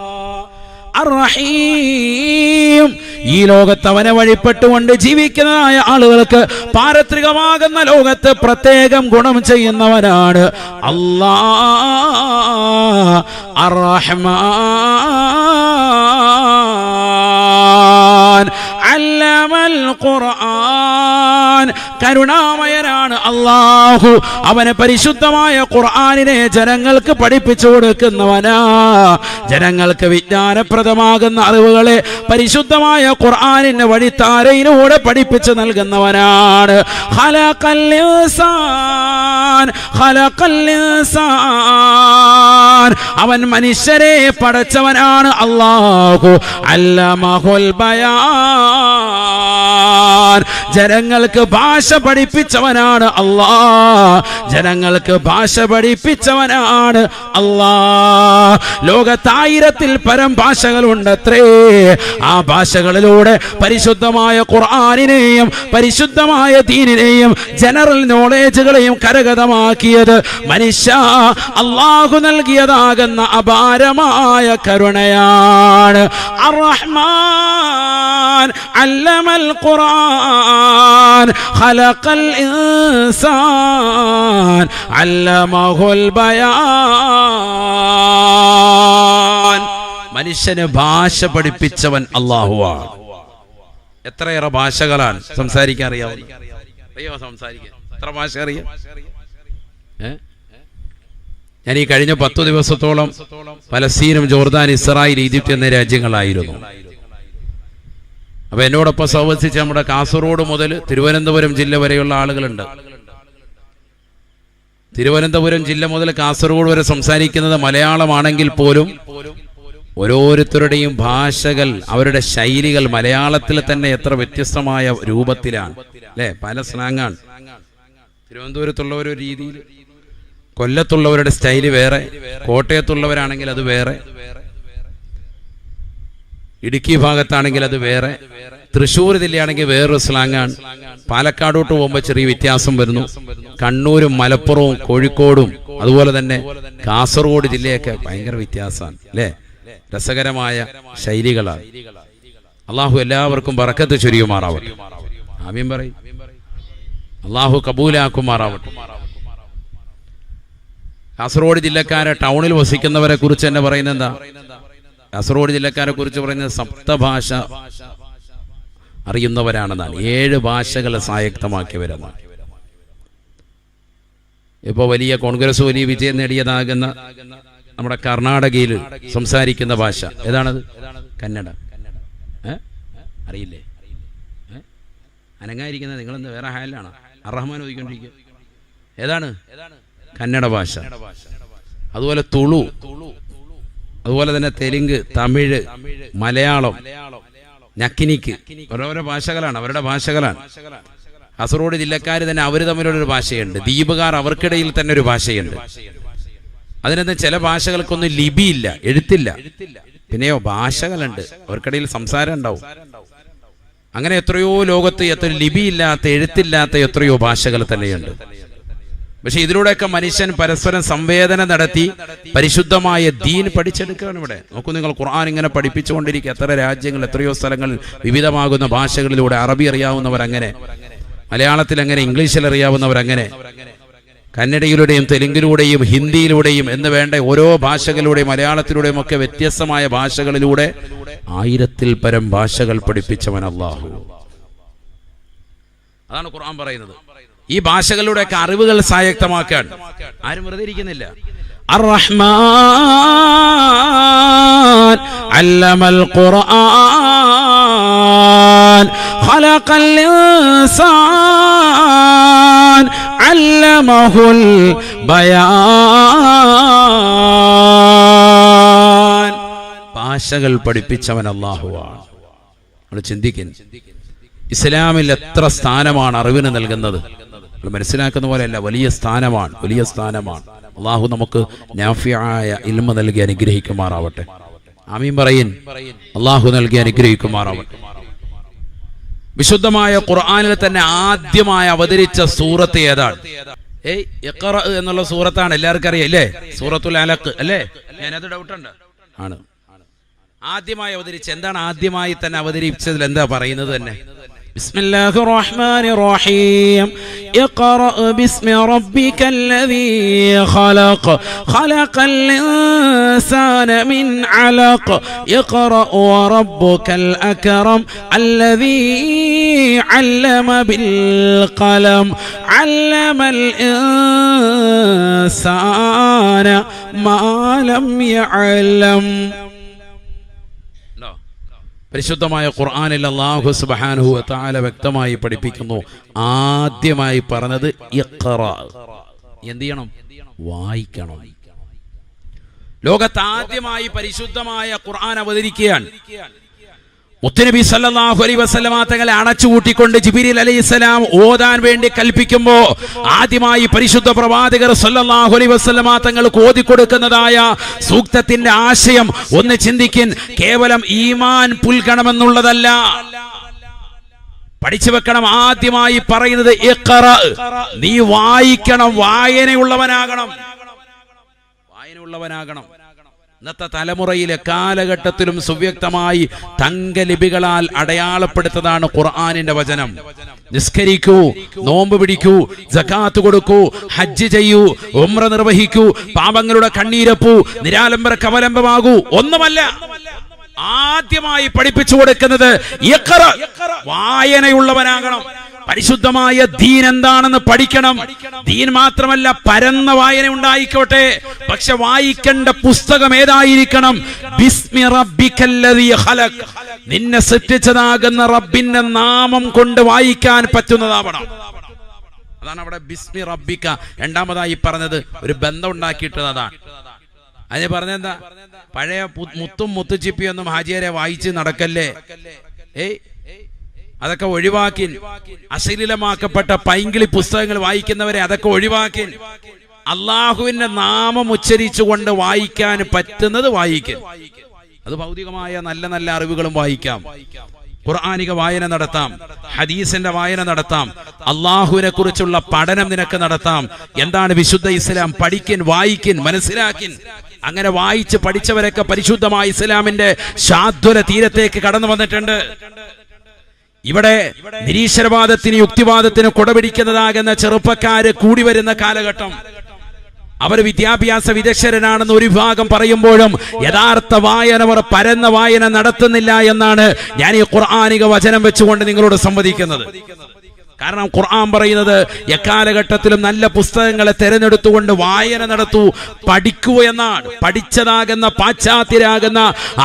അർ-റഹീം, ഈ ലോകത്ത് അവനെ വഴിപ്പെട്ടുകൊണ്ട് ജീവിക്കുന്നതായ ആളുകൾക്ക് പാരത്രികമാകുന്ന ലോകത്ത് പ്രത്യേകം ഗുണം ചെയ്യുന്നവനാണ് അല്ലാഹ്. അർ-റഹ്മാൻ അല്ലമൽ ഖുർആൻ, കരുണാമയനാണ് അല്ലാഹു. അവനെ പരിശുദ്ധമായ ഖുർആനിനെ ജനങ്ങൾക്ക് പഠിപ്പിച്ചു കൊടുക്കുന്നവനാ. ജനങ്ങൾക്ക് വിജ്ഞാനപ്രദമാകുന്ന അറിവുകളെ പരിശുദ്ധമായ ഖുർആനിന്റെ വഴിത്താരയിലൂടെ പഠിപ്പിച്ചു നൽകുന്നവനാണ്. ഖലഖൽ ഇൻസാൻ, ഖലഖൽ ഇൻസാൻ, അവൻ മനുഷ്യരെ പടച്ചവനാണ് അല്ലാഹു. അല്ലമഹുൽ ബയാൻ, ജനങ്ങൾക്ക് ഭാഷ പഠിപ്പിച്ചവനാണ് അല്ലാഹ്. ജനങ്ങൾക്ക് ഭാഷ പഠിപ്പിച്ചവനാണ് അല്ലാഹ്. ലോകത്തായിരത്തിൽ പരം ഭാഷകളുണ്ടത്രേ. ആ ഭാഷകളിലൂടെ പരിശുദ്ധമായ ഖുർആനിനെയും പരിശുദ്ധമായ ദീനിനെയും ജനറൽ നോളേജുകളെയും കരഗതമാക്കിയത് മനുഷ്യ അല്ലാഹു നൽകിയതാകുന്ന അപാരമായ കരുണയാണ്. അർ-റഹ്മാൻ അല്ലമൽ ഖുർആൻ ഖലഖൽ ഇൻസാൻ അല്ലമഹുൽ ബയാൻ. മനുഷ്യന് ഭാഷ പഠിപ്പിച്ചവൻ അല്ലാഹുവാണ്. എത്രയേറെ ഭാഷകളാണ് സംസാരിക്കാൻ അറിയാം. സംസാരിക്കാൻ എത്ര ഭാഷ അറിയാം? ഞാൻ ഈ കഴിഞ്ഞ 10 ദിവസത്തോളം പലസ്തീനും ജോർദാൻ, ഇസ്രായേൽ, ഈജിപ്ത് എന്ന രാജ്യങ്ങളായിരുന്നു. അപ്പൊ എന്നോടൊപ്പം സഹവസിച്ച് നമ്മുടെ കാസർഗോഡ് മുതൽ തിരുവനന്തപുരം ജില്ല വരെയുള്ള ആളുകളുണ്ട്. തിരുവനന്തപുരം ജില്ല മുതൽ കാസർഗോഡ് വരെ സംസാരിക്കുന്നത് മലയാളമാണെങ്കിൽ പോലും ഓരോരുത്തരുടെയും ഭാഷകൾ, അവരുടെ ശൈലികൾ മലയാളത്തിൽ തന്നെ എത്ര വ്യത്യസ്തമായ രൂപത്തിലാണ് അല്ലെ? പല സ്ലാങ്ങാണ്. തിരുവനന്തപുരത്തുള്ളവരൊരു രീതിയിൽ, കൊല്ലത്തുള്ളവരുടെ സ്റ്റൈല് വേറെ, കോട്ടയത്തുള്ളവരാണെങ്കിൽ അത് വേറെ, ഇടുക്കി ഭാഗത്താണെങ്കിൽ അത് വേറെ, തൃശ്ശൂർ ജില്ലയാണെങ്കിൽ വേറൊരു സ്ലാങ്ങാണ്, പാലക്കാടോട്ട് പോകുമ്പോൾ ചെറിയ വ്യത്യാസം വരുന്നു, കണ്ണൂരും മലപ്പുറവും കോഴിക്കോടും അതുപോലെ തന്നെ കാസർഗോഡ് ജില്ലയൊക്കെ ഭയങ്കര വ്യത്യാസമാണ് അല്ലേ? രസകരമായ ശൈലികളാണ്. അള്ളാഹു എല്ലാവർക്കും ബറക്കത്ത് ചൊരിയുമാറാവട്ടെ. ആമീൻ പറയും. അള്ളാഹു കബൂലാക്കുമാറാവട്ടെ. കാസർഗോഡ് ജില്ലക്കാരെ, ടൗണിൽ വസിക്കുന്നവരെ കുറിച്ച് തന്നെ പറയുന്നത് എന്താ? കാസർഗോഡ് ജില്ലക്കാരെ കുറിച്ച് പറയുന്നത് സപ്തഭാഷ അറിയുന്നവരാണെന്നാണ്. 7 ഭാഷകളെ സ്വായക്തമാക്കിയവരെന്നാണ്. ഇപ്പോൾ വലിയ കോൺഗ്രസ് വലിയ വിജയം നേടിയതാകുന്ന നമ്മുടെ കർണാടകയിൽ സംസാരിക്കുന്ന ഭാഷ ഏതാണത്? കന്നഡ. അറിയില്ലേ? അനങ്ങായിരിക്കുന്നത് നിങ്ങളെന്ത് വേറെ ഹാലിലാണോ? അർ-റഹ്മാൻ ഓതിക്കൊണ്ടിരിക്കുക. ഏതാണ്? കന്നഡ ഭാഷ. അതുപോലെ തുളു, അതുപോലെ തന്നെ തെലുങ്ക്, തമിഴ്, മലയാളം, ഞക്കിനിക്ക്, ഓരോരോ ഭാഷകളാണ്, അവരുടെ ഭാഷകളാണ്. കാസർഗോഡ് ജില്ലക്കാർ തന്നെ അവർ തമ്മിലുള്ളൊരു ഭാഷയുണ്ട്. ദ്വീപുകാർ അവർക്കിടയിൽ തന്നെ ഒരു ഭാഷയുണ്ട്. അതിനകത്ത് ചില ഭാഷകൾക്കൊന്നും ലിപിയില്ല, എഴുത്തില്ല. പിന്നെയോ ഭാഷകളുണ്ട്, അവർക്കിടയിൽ സംസാരം ഉണ്ടാവും. അങ്ങനെ എത്രയോ ലോകത്ത് എത്ര ലിപിയില്ലാത്ത, എഴുത്തില്ലാത്ത എത്രയോ ഭാഷകൾ തന്നെയുണ്ട്. പക്ഷെ ഇതിലൂടെയൊക്കെ മനുഷ്യൻ പരസ്പരം സംവേദന നടത്തി പരിശുദ്ധമായ ദീൻ പഠിച്ചെടുക്കുകയാണ്. ഇവിടെ നോക്കൂ നിങ്ങൾ, ഖുർആൻ ഇങ്ങനെ പഠിപ്പിച്ചുകൊണ്ടിരിക്കുക. എത്ര രാജ്യങ്ങൾ, എത്രയോ സ്ഥലങ്ങളിൽ വിവിധമാകുന്ന ഭാഷകളിലൂടെ. അറബി അറിയാവുന്നവരങ്ങനെ, മലയാളത്തിൽ അങ്ങനെ, ഇംഗ്ലീഷിൽ അറിയാവുന്നവരങ്ങനെ, കന്നഡയിലൂടെയും തെലുങ്കിലൂടെയും ഹിന്ദിയിലൂടെയും എന്ന് വേണ്ട ഓരോ ഭാഷകളിലൂടെയും മലയാളത്തിലൂടെയും ഒക്കെ വ്യത്യസ്തമായ ഭാഷകളിലൂടെ 1000-ൽ പരം ഭാഷകൾ പഠിപ്പിച്ചവൻ അല്ലാഹു. അതാണ് ഖുർആൻ പറയുന്നത്. ഈ ഭാഷകളിലൂടെയൊക്കെ അറിവുകൾ സ്വായത്തമാക്കാൻ ആരും വെറുതെ ഇരിക്കുന്നില്ല. الرحمن علم القرآن خلق الإنسان علمه البيان. ഭാഷകൾ പഠിപ്പിച്ചവൻ അല്ലാഹുവാണ്. നമ്മൾ ചിന്തിക്കും, ഇസ്ലാമിൽ എത്ര സ്ഥാനമാണ് അറിവിന് നൽകുന്നത്. നമ്മൾ മനസ്സിലാക്കുന്ന പോലെയല്ല, വലിയ സ്ഥാനമാണ്, വലിയ സ്ഥാനമാണ്. അള്ളാഹു നമുക്ക് നാഫിയായ ഇൽമ നൽകി അനുഗ്രഹിക്കുമാറാവട്ടെ. ആമീൻ പറയിൻ. അള്ളാഹു നൽകി അനുഗ്രഹിക്കുമാറാവട്ടെ. വിശുദ്ധമായ ഖുർആനിൽ തന്നെ ആദ്യമായി അവതരിച്ച സൂറത്ത് ഏതാണ്? ഇഖ്റ എന്നുള്ള സൂറത്താണ്. എല്ലാവർക്കും അറിയാം അല്ലേ? സൂറത്തുൽ അലഖ് അല്ലേ? ഞാനത് ഡൗട്ടുണ്ട്. ആണ് ആദ്യമായി അവതരിച്ച. എന്താണ് ആദ്യമായി തന്നെ അവതരിച്ചതിൽ എന്താ പറയുന്നത് തന്നെ? ബിസ്മില്ലാഹിർ റഹ്മാനിർ റഹീം. ഇഖ്റ ബിസ്മി റബ്ബിക്കല്ലദീ ഖലഖ് ഖലഖൽ ഇൻസാന മിൻ അലഖ് ഇഖ്റ വറബ്ബുകൽ അക്രം അല്ലദീ അല്ലമ ബിൽ ഖലം അല്ലമൽ ഇൻസാന മാ ലം യഅലം. പരിശുദ്ധമായ ഖുർആനിൽ അല്ലാഹു സുബ്ഹാനഹു വ തആല വ്യക്തമായി പഠിപ്പിക്കുന്നു, ആദ്യമായി പറഞ്ഞത് ഇഖ്റ. എന്ത് ചെയ്യണം? വായിക്കണം. ലോകത്ത് ആദ്യമായി പരിശുദ്ധമായ ഖുർആൻ അവതരിക്കുകയാണ്. മുത്തുനബി സല്ലല്ലാഹു അലൈഹി വസല്ലമ തങ്ങളെ അണച്ചുകൂട്ടിക്കൊണ്ട് ജിബ്രീൽ അലൈഹിസ്സലാം ഓതാൻ വേണ്ടി കൽപ്പിക്കുമ്പോ ആദ്യമായി പരിശുദ്ധ പ്രവാചകർ സല്ലല്ലാഹു അലൈഹി വസല്ലമ തങ്ങൾക്ക് ഓതിക്കൊടുക്കുന്നതായ സൂക്തത്തിന്റെ ആശയം ഒന്ന് ചിന്തിക്കിൻ. കേവലം ഈമാൻ പുൽകണമെന്നുള്ളതല്ല, പഠിച്ചു വെക്കണം. ആദ്യമായി പറയുന്നത് ഇഖ്റ, നീ വായിക്കണം, വായനയുള്ളവനാകണം. ഇന്നത്തെ തലമുറയിലെ കാലഘട്ടത്തിലും സുവ്യക്തമായി തങ്കലിപികളാൽ അടയാളപ്പെടുത്തതാണ് ഖുർആനിന്റെ വചനം. നിസ്കരിക്കൂ, നോമ്പ് പിടിക്കൂ, സകാത്ത് കൊടുക്കൂ, ഹജ്ജ് ചെയ്യൂ, ഉംറ നിർവഹിക്കൂ, പാപങ്ങളുടെ കണ്ണീരപ്പൂ, നിരാലംബര കവലംബമാകൂ. ഒന്നുമല്ല, ആദ്യമായി പഠിപ്പിച്ചു കൊടുക്കുന്നത് ഇഖ്റ, വായനയുള്ളവനാകണം. പരിശുദ്ധമായ ദീൻ എന്താണെന്ന് പഠിക്കണം. ദീൻ മാത്രമല്ല, പരന്ന വായന ഉണ്ടായിക്കോട്ടെ, പക്ഷെ വായിക്കേണ്ട പുസ്തകം ഏതായിരിക്കണം? ബിസ്മി റബ്ബിക്കല്ലദീ ഖലഖ്, നിന്നെ സൃഷ്ടിച്ചതാകുന്ന റബ്ബിന്റെ നാമം കൊണ്ട് വായിക്കാൻ പറ്റുന്നതാവണം. അതാണ് അവിടെ ബിസ്മി റബ്ബിക്ക രണ്ടാമതായി പറഞ്ഞത്. ഒരു ബന്ധം ഉണ്ടാക്കിയിട്ടതാണ്. അതിന് പറഞ്ഞെന്താ? പഴയ മുത്തും മുത്തുച്ചിപ്പിയൊന്നും ഹാജിയരെ വായിച്ച് നടക്കല്ലേ. അതൊക്കെ ഒഴിവാക്കി. അശ്ലീലമാക്കപ്പെട്ട പൈങ്കിളി പുസ്തകങ്ങൾ വായിക്കുന്നവരെ അതൊക്കെ ഒഴിവാക്കി. അള്ളാഹുവിന്റെ നാമം ഉച്ചരിച്ചുകൊണ്ട് വായിക്കാൻ പറ്റുന്നത് വായിക്കും. അത് ഭൗതികമായ നല്ല നല്ല അറിവുകളും വായിക്കാം, ഖുർആനിക വായന നടത്താം, ഹദീസിന്റെ വായന നടത്താം, അള്ളാഹുവിനെ കുറിച്ചുള്ള പഠനം നിനക്ക് നടത്താം. എന്താണ് വിശുദ്ധ ഇസ്ലാം? പഠിക്കിൻ, വായിക്കിൻ, മനസ്സിലാക്കിൻ. അങ്ങനെ വായിച്ച് പഠിച്ചവരൊക്കെ പരിശുദ്ധമായ ഇസ്ലാമിന്റെ ശാദ്വല തീരത്തേക്ക് കടന്നു വന്നിട്ടുണ്ട്. ഇവിടെ നിരീശ്വരവാദത്തിന് യുക്തിവാദത്തിന് കുടപിടിക്കുന്നതാകുന്ന ചെറുപ്പക്കാര് കൂടി വരുന്ന കാലഘട്ടം. അവർ വിദ്യാഭ്യാസ വിദഗ്ധരാണെന്ന് ഒരു വിഭാഗം പറയുമ്പോഴും യഥാർത്ഥ വായന, അവർ പരന്ന വായന നടത്തുന്നില്ല എന്നാണ് ഞാൻ ഈ ഖുർആനിക വചനം വെച്ചുകൊണ്ട് നിങ്ങളോട് സംവദിക്കുന്നത്. കാരണം ഖുർആൻ പറയുന്നത് എക്കാലഘട്ടത്തിലും നല്ല പുസ്തകങ്ങളെ തിരഞ്ഞെടുത്തുകൊണ്ട് വായന നടത്തൂ, പഠിക്കൂ എന്നാണ്. പഠിച്ചതാകുന്ന പാശ്ചാത്യരാകുന്ന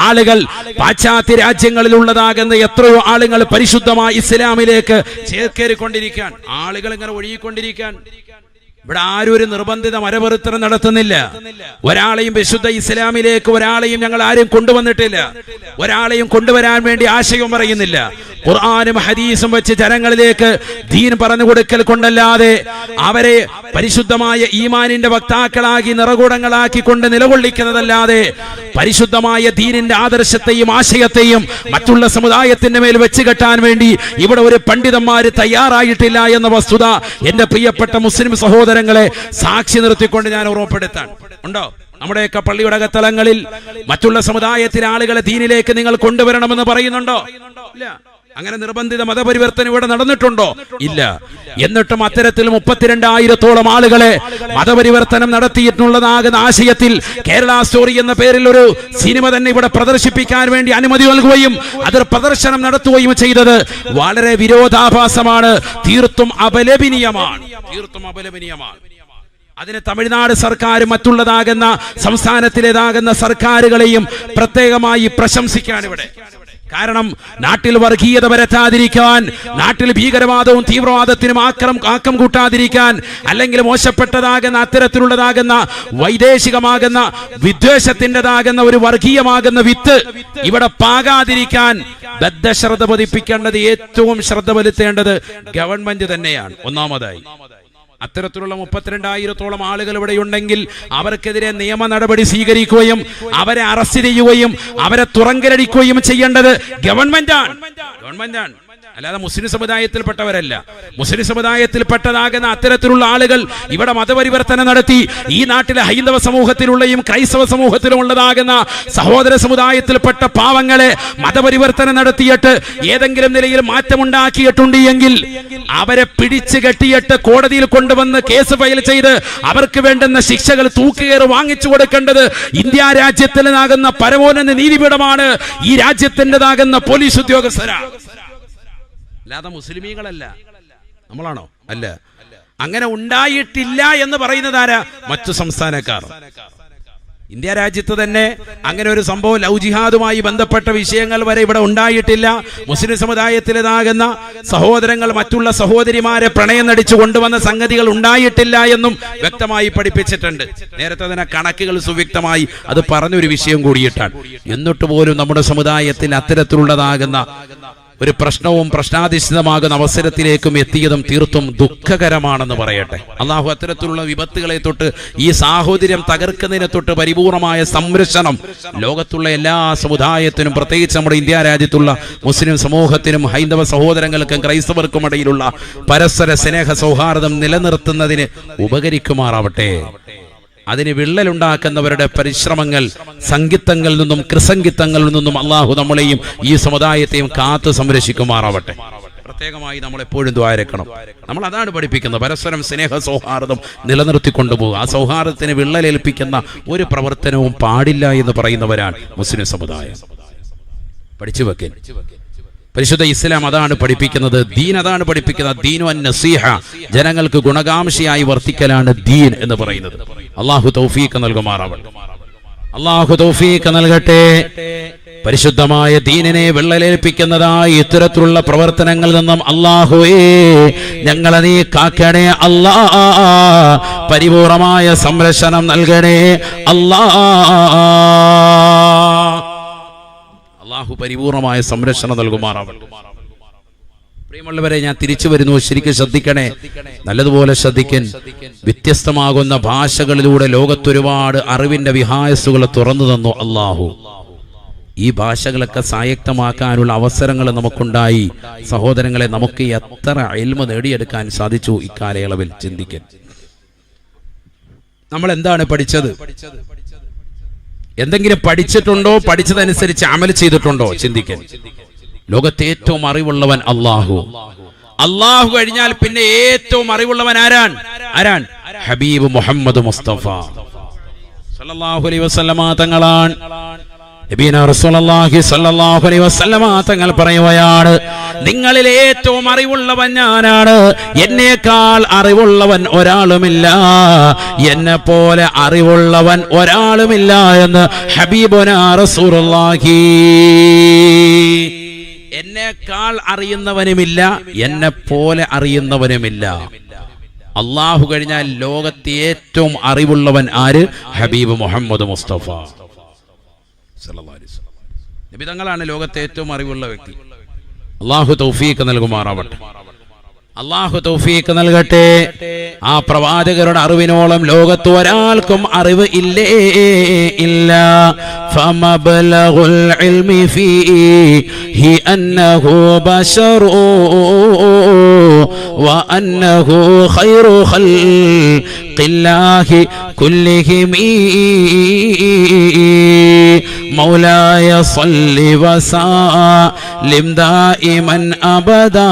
ആളുകൾ, പാശ്ചാത്യ രാജ്യങ്ങളിലുള്ളതാകുന്ന എത്രയോ ആളുകൾ പരിശുദ്ധമായ ഇസ്ലാമിലേക്ക് ചേക്കേറിക്കൊണ്ടിരിക്കാൻ, ആളുകൾ ഇങ്ങനെ ഒഴുകിക്കൊണ്ടിരിക്കാൻ. ഇവിടെ ആരും ഒരു നിർബന്ധിത മരപരിത്രം നടത്തുന്നില്ല. ഒരാളെയും വിശുദ്ധ ഇസ്ലാമിലേക്ക് ഒരാളെയും ഞങ്ങൾ ആരും കൊണ്ടുവന്നിട്ടില്ല. ഒരാളെയും കൊണ്ടുവരാൻ വേണ്ടി ആശയം പറയുന്നില്ല. ഖുർആനും ഹദീസും വെച്ച് ജനങ്ങളിലേക്ക് ദീൻ പറഞ്ഞു കൊടുക്കൽ കൊണ്ടല്ലാതെ അവരെ പരിശുദ്ധമായ ഈമാനിന്റെ വക്താക്കളാക്കി നിറകൂടങ്ങളാക്കി കൊണ്ട് നിലകൊള്ളിക്കുന്നതല്ലാതെ പരിശുദ്ധമായ ദീനിന്റെ ആദർശത്തെയും ആശയത്തെയും മറ്റുള്ള സമുദായത്തിന്റെ മേൽ വെച്ച് കെട്ടാൻ വേണ്ടി ഇവിടെ ഒരു പണ്ഡിതന്മാര് തയ്യാറായിട്ടില്ല എന്ന വസ്തുത എന്റെ പ്രിയപ്പെട്ട മുസ്ലിം സഹോദരങ്ങളെ സാക്ഷി നിർത്തിക്കൊണ്ട് ഞാൻ ഉറപ്പെടുത്താൻ. ഉണ്ടോ? നമ്മുടെയൊക്കെ പള്ളിയുടെ അകത്തളങ്ങളിൽ മറ്റുള്ള സമുദായത്തിലെ ആളുകളെ ദീനിലേക്ക് നിങ്ങൾ കൊണ്ടുവരണമെന്ന് പറയുന്നുണ്ടോ? ഇല്ല. അങ്ങനെ നിർബന്ധിത മതപരിവർത്തനം ഇവിടെ നടന്നിട്ടുണ്ടോ? ഇല്ല. എന്നിട്ടും അത്തരത്തിൽ 32,000-ഓളം ആളുകളെ മതപരിവർത്തനം നടത്തിയിട്ടുള്ളതാകുന്ന ആശയത്തിൽ കേരള സ്റ്റോറി എന്ന പേരിൽ ഒരു സിനിമ തന്നെ ഇവിടെ പ്രദർശിപ്പിക്കാൻ വേണ്ടി അനുമതി നൽകുകയും അതിൽ പ്രദർശനം നടത്തുകയും ചെയ്തത് വളരെ വിരോധാഭാസമാണ്, തീർത്തും അപലപനീയമാണ്. അതിന് തമിഴ്നാട് സർക്കാരും മറ്റുള്ളതാകുന്ന സംസ്ഥാനത്തിലേതാകുന്ന സർക്കാരുകളെയും പ്രത്യേകമായി പ്രശംസിക്കാൻ ഇവിടെ. കാരണം നാട്ടിൽ വർഗീയത പരത്താതിരിക്കാൻ, നാട്ടിൽ ഭീകരവാദവും തീവ്രവാദത്തിനും ആക്കം കൂട്ടാതിരിക്കാൻ, അല്ലെങ്കിൽ മോശപ്പെട്ടതാകുന്ന അത്തരത്തിലുള്ളതാകുന്ന വൈദേശികമാകുന്ന വിദ്വേഷത്തിൻ്റെതാകുന്ന ഒരു വർഗീയമാകുന്ന വിത്ത് ഇവിടെ പാകാതിരിക്കാൻ ബദ്ധശ്രദ്ധ പതിപ്പിക്കേണ്ടത്, ഏറ്റവും ശ്രദ്ധ വരുത്തേണ്ടത് ഗവൺമെന്റ് തന്നെയാണ്. ഒന്നാമതായി അത്തരത്തിലുള്ള 32,000-ഓളം ആളുകൾ ഇവിടെയുണ്ടെങ്കിൽ അവർക്കെതിരെ നിയമ നടപടി സ്വീകരിക്കുകയും അവരെ അറസ്റ്റ് ചെയ്യുകയും അവരെ തുറങ്കലടിക്കുകയും ചെയ്യേണ്ടത് ഗവൺമെന്റാണ്. അല്ലാതെ മുസ്ലിം സമുദായത്തിൽപ്പെട്ടവരല്ല. മുസ്ലിം സമുദായത്തിൽപ്പെട്ടതാകുന്ന അത്തരത്തിലുള്ള ആളുകൾ ഇവിടെ മതപരിവർത്തനം നടത്തി ഈ നാട്ടിലെ ഹൈന്ദവ സമൂഹത്തിലുള്ളയും ക്രൈസ്തവ സമൂഹത്തിലും ഉള്ളതാകുന്ന സഹോദര സമുദായത്തിൽപ്പെട്ട പാവങ്ങളെ മതപരിവർത്തനം നടത്തിയിട്ട് ഏതെങ്കിലും നിലയിൽ മാറ്റമുണ്ടാക്കിയിട്ടുണ്ട് എങ്കിൽ അവരെ പിടിച്ചു കെട്ടിയിട്ട് കോടതിയിൽ കൊണ്ടുവന്ന് കേസ് ഫയൽ ചെയ്ത് അവർക്ക് വേണ്ടുന്ന ശിക്ഷകൾ തൂക്കുകയറ് വാങ്ങിച്ചു കൊടുക്കേണ്ടത് ഇന്ത്യ രാജ്യത്തിലാകുന്ന പരമോന്നത നീതിപീഠമാണ്, ഈ രാജ്യത്തിൻ്റെതാകുന്ന പോലീസ് ഉദ്യോഗസ്ഥരാണ്, അല്ലാതെ മുസ്ലിമീങ്ങളല്ല. നമ്മളാണോ? അല്ല. അങ്ങനെ ഉണ്ടായിട്ടില്ല എന്ന് പറയുന്നത് ആരാ? മറ്റു സംസ്ഥാനക്കാർ. ഇന്ത്യ രാജ്യത്ത് തന്നെ അങ്ങനെ ഒരു സംഭവം ലവ് ജിഹാദുമായി ബന്ധപ്പെട്ട വിഷയങ്ങൾ വരെ ഇവിടെ ഉണ്ടായിട്ടില്ല. മുസ്ലിം സമുദായത്തിലേതാകുന്ന സഹോദരങ്ങൾ മറ്റുള്ള സഹോദരിമാരെ പ്രണയം നടിച്ചു കൊണ്ടുവന്ന സംഗതികൾ ഉണ്ടായിട്ടില്ല എന്നും വ്യക്തമായി പഠിപ്പിച്ചിട്ടുണ്ട്. നേരത്തെ തന്നെ കണക്കുകൾ സുവ്യക്തമായി അത് പറഞ്ഞൊരു വിഷയം കൂടിയിട്ടാണ്. എന്നിട്ട് പോലും നമ്മുടെ സമുദായത്തിൽ അത്തരത്തിലുള്ളതാകുന്ന ഒരു പ്രശ്നവും പ്രശ്നാധിഷ്ഠിതമാകുന്ന അവസരത്തിലേക്കും എത്തിയതും തീർത്തും ദുഃഖകരമാണെന്ന് പറയട്ടെ. അള്ളാഹു അത്തരത്തിലുള്ള വിപത്തുകളെ തൊട്ട്, ഈ സാഹോദര്യം തകർക്കുന്നതിനെ തൊട്ട് പരിപൂർണമായ സംരക്ഷണം ലോകത്തുള്ള എല്ലാ സമുദായത്തിനും, പ്രത്യേകിച്ച് നമ്മുടെ ഇന്ത്യ രാജ്യത്തുള്ള മുസ്ലിം സമൂഹത്തിനും ഹൈന്ദവ സഹോദരങ്ങൾക്കും ക്രൈസ്തവർക്കും ഇടയിലുള്ള പരസ്പര സ്നേഹ സൗഹാർദ്ദം നിലനിർത്തുന്നതിന് ഉപകരിക്കുമാറാവട്ടെ. അതിന് വിള്ളലുണ്ടാക്കുന്നവരുടെ പരിശ്രമങ്ങൾ, സംഗീതങ്ങളിൽ നിന്നും കൃസംഗീതങ്ങളിൽ നിന്നും അള്ളാഹു നമ്മളെയും ഈ സമുദായത്തെയും കാത്തു സംരക്ഷിക്കുമാറാവട്ടെ. പ്രത്യേകമായി നമ്മൾ എപ്പോഴും ദ്വാരക്കണം. നമ്മൾ അതാണ് പഠിപ്പിക്കുന്നത്, പരസ്പരം സ്നേഹ സൗഹാർദ്ദം നിലനിർത്തിക്കൊണ്ടുപോകുക. ആ സൗഹാർദ്ദത്തിന് വിള്ളലേൽപ്പിക്കുന്ന ഒരു പ്രവർത്തനവും പാടില്ല എന്ന് പറയുന്നവരാണ് മുസ്ലിം സമുദായം. പഠിച്ചു വെക്കൻ. പരിശുദ്ധ ഇസ്ലാം അതാണ് പഠിപ്പിക്കുന്നത്, ദീൻ അതാണ് പഠിപ്പിക്കുന്നത്. ദീനു അൻ നസീഹ, ജനങ്ങൾക്ക് ഗുണകാംക്ഷയായി വർത്തിക്കലാണ് ദീൻ എന്ന് പറയുന്നത്. അള്ളാഹു തൗഫീഖ് നൽകുമാറാവട്ടെ. അള്ളാഹു തൗഫീഖ് നൽകട്ടെ. പരിശുദ്ധമായ ദീനിനെ വിള്ളലേൽപ്പിക്കുന്നതായി ഇത്തരത്തിലുള്ള പ്രവർത്തനങ്ങളിൽ നിന്നും അള്ളാഹുവേ ഞങ്ങളെ നീ കാക്കണേ അല്ലാ, പരിപൂർണമായ സംരക്ഷണം നൽകണേ അല്ലാ. അള്ളാഹു പരിപൂർണമായ സംരക്ഷണം നൽകുമാറാവട്ടെ. പ്രിയമുള്ളവരെ, ഞാൻ തിരിച്ചു വരുന്നു, ശരിക്കും ശ്രദ്ധിക്കണേ, നല്ലതുപോലെ ശ്രദ്ധിക്കൻ. വ്യത്യസ്തമാകുന്ന ഭാഷകളിലൂടെ ലോകത്തൊരുപാട് അറിവിന്റെ വിഹായസുകൾ തുറന്നു തന്നു അള്ളാഹു. ഈ ഭാഷകളൊക്കെ സായക്തമാക്കാനുള്ള അവസരങ്ങൾ നമുക്കുണ്ടായി. സഹോദരങ്ങളെ, നമുക്ക് എത്ര ഇൽമ നേടിയെടുക്കാൻ സാധിച്ചു ഇക്കാലയളവിൽ ചിന്തിക്കൻ. നമ്മൾ എന്താണ് പഠിച്ചത്? എന്തെങ്കിലും പഠിച്ചിട്ടുണ്ടോ? പഠിച്ചതനുസരിച്ച് അമൽ ചെയ്തിട്ടുണ്ടോ? ചിന്തിക്കൻ. ലോകത്തെ ഏറ്റവും അറിവുള്ളവൻ അള്ളാഹു. അള്ളാഹു കഴിഞ്ഞാൽ പിന്നെ ഏറ്റവും അറിവുള്ളവൻ ആരാണ്? ഹബീബ് മുഹമ്മദ് മുസ്തഫ സല്ലല്ലാഹു അലൈഹി വസല്ലമ തങ്ങളാണ്. നബിയനാ റസൂലുള്ളാഹി സ്വല്ലല്ലാഹു അലൈഹി വസല്ലമ തങ്ങൾ പറയുകയാണ്, നിങ്ങളിൽ ഏറ്റവും അറിവുള്ളവൻ ഞാനാണ്, എന്നേക്കാൾ അറിവുള്ളവൻ ഒരാളുമില്ല, എന്നെ പോലെ അറിവുള്ളവൻ ഒരാളുമില്ല എന്ന് ഹബീബുനാ റസൂലുള്ളാഹി. എന്നേക്കാൾ അറിയുന്നവനുമില്ല, എന്നെ പോലെ അറിയുന്നവനുമില്ല. അള്ളാഹു കഴിഞ്ഞാൽ ലോകത്തെ ഏറ്റവും അറിവുള്ളവൻ ആര്? ഹബീബ് മുഹമ്മദ് മുസ്തഫ സല്ലല്ലാഹു അലൈഹി വസല്ലം. നബി തങ്ങളാണ് ലോകത്തെ ഏറ്റവും അറിവുള്ള വ്യക്തി. അള്ളാഹു തൗഫീഖ് നൽകുമാറാവട്ടെ. അള്ളാഹു തൗഫീഖ് നൽകട്ടെ. ആ പ്രവാചകരുടെ അറിവിനോളം ലോകത്ത് ഒരാൾക്കും അറിവ് ഇല്ലേ ഇല്ല. ഫമബ്ലഗുൽ ഇൽമി ഫീഹി അന്നഹു ബശറു വഅന്നഹു ഖൈറു ഖൽഖില്ലാഹി കുല്ലിഹിം മൗലായ സല്ലി വസല്ലിം ദായിമൻ അബദാ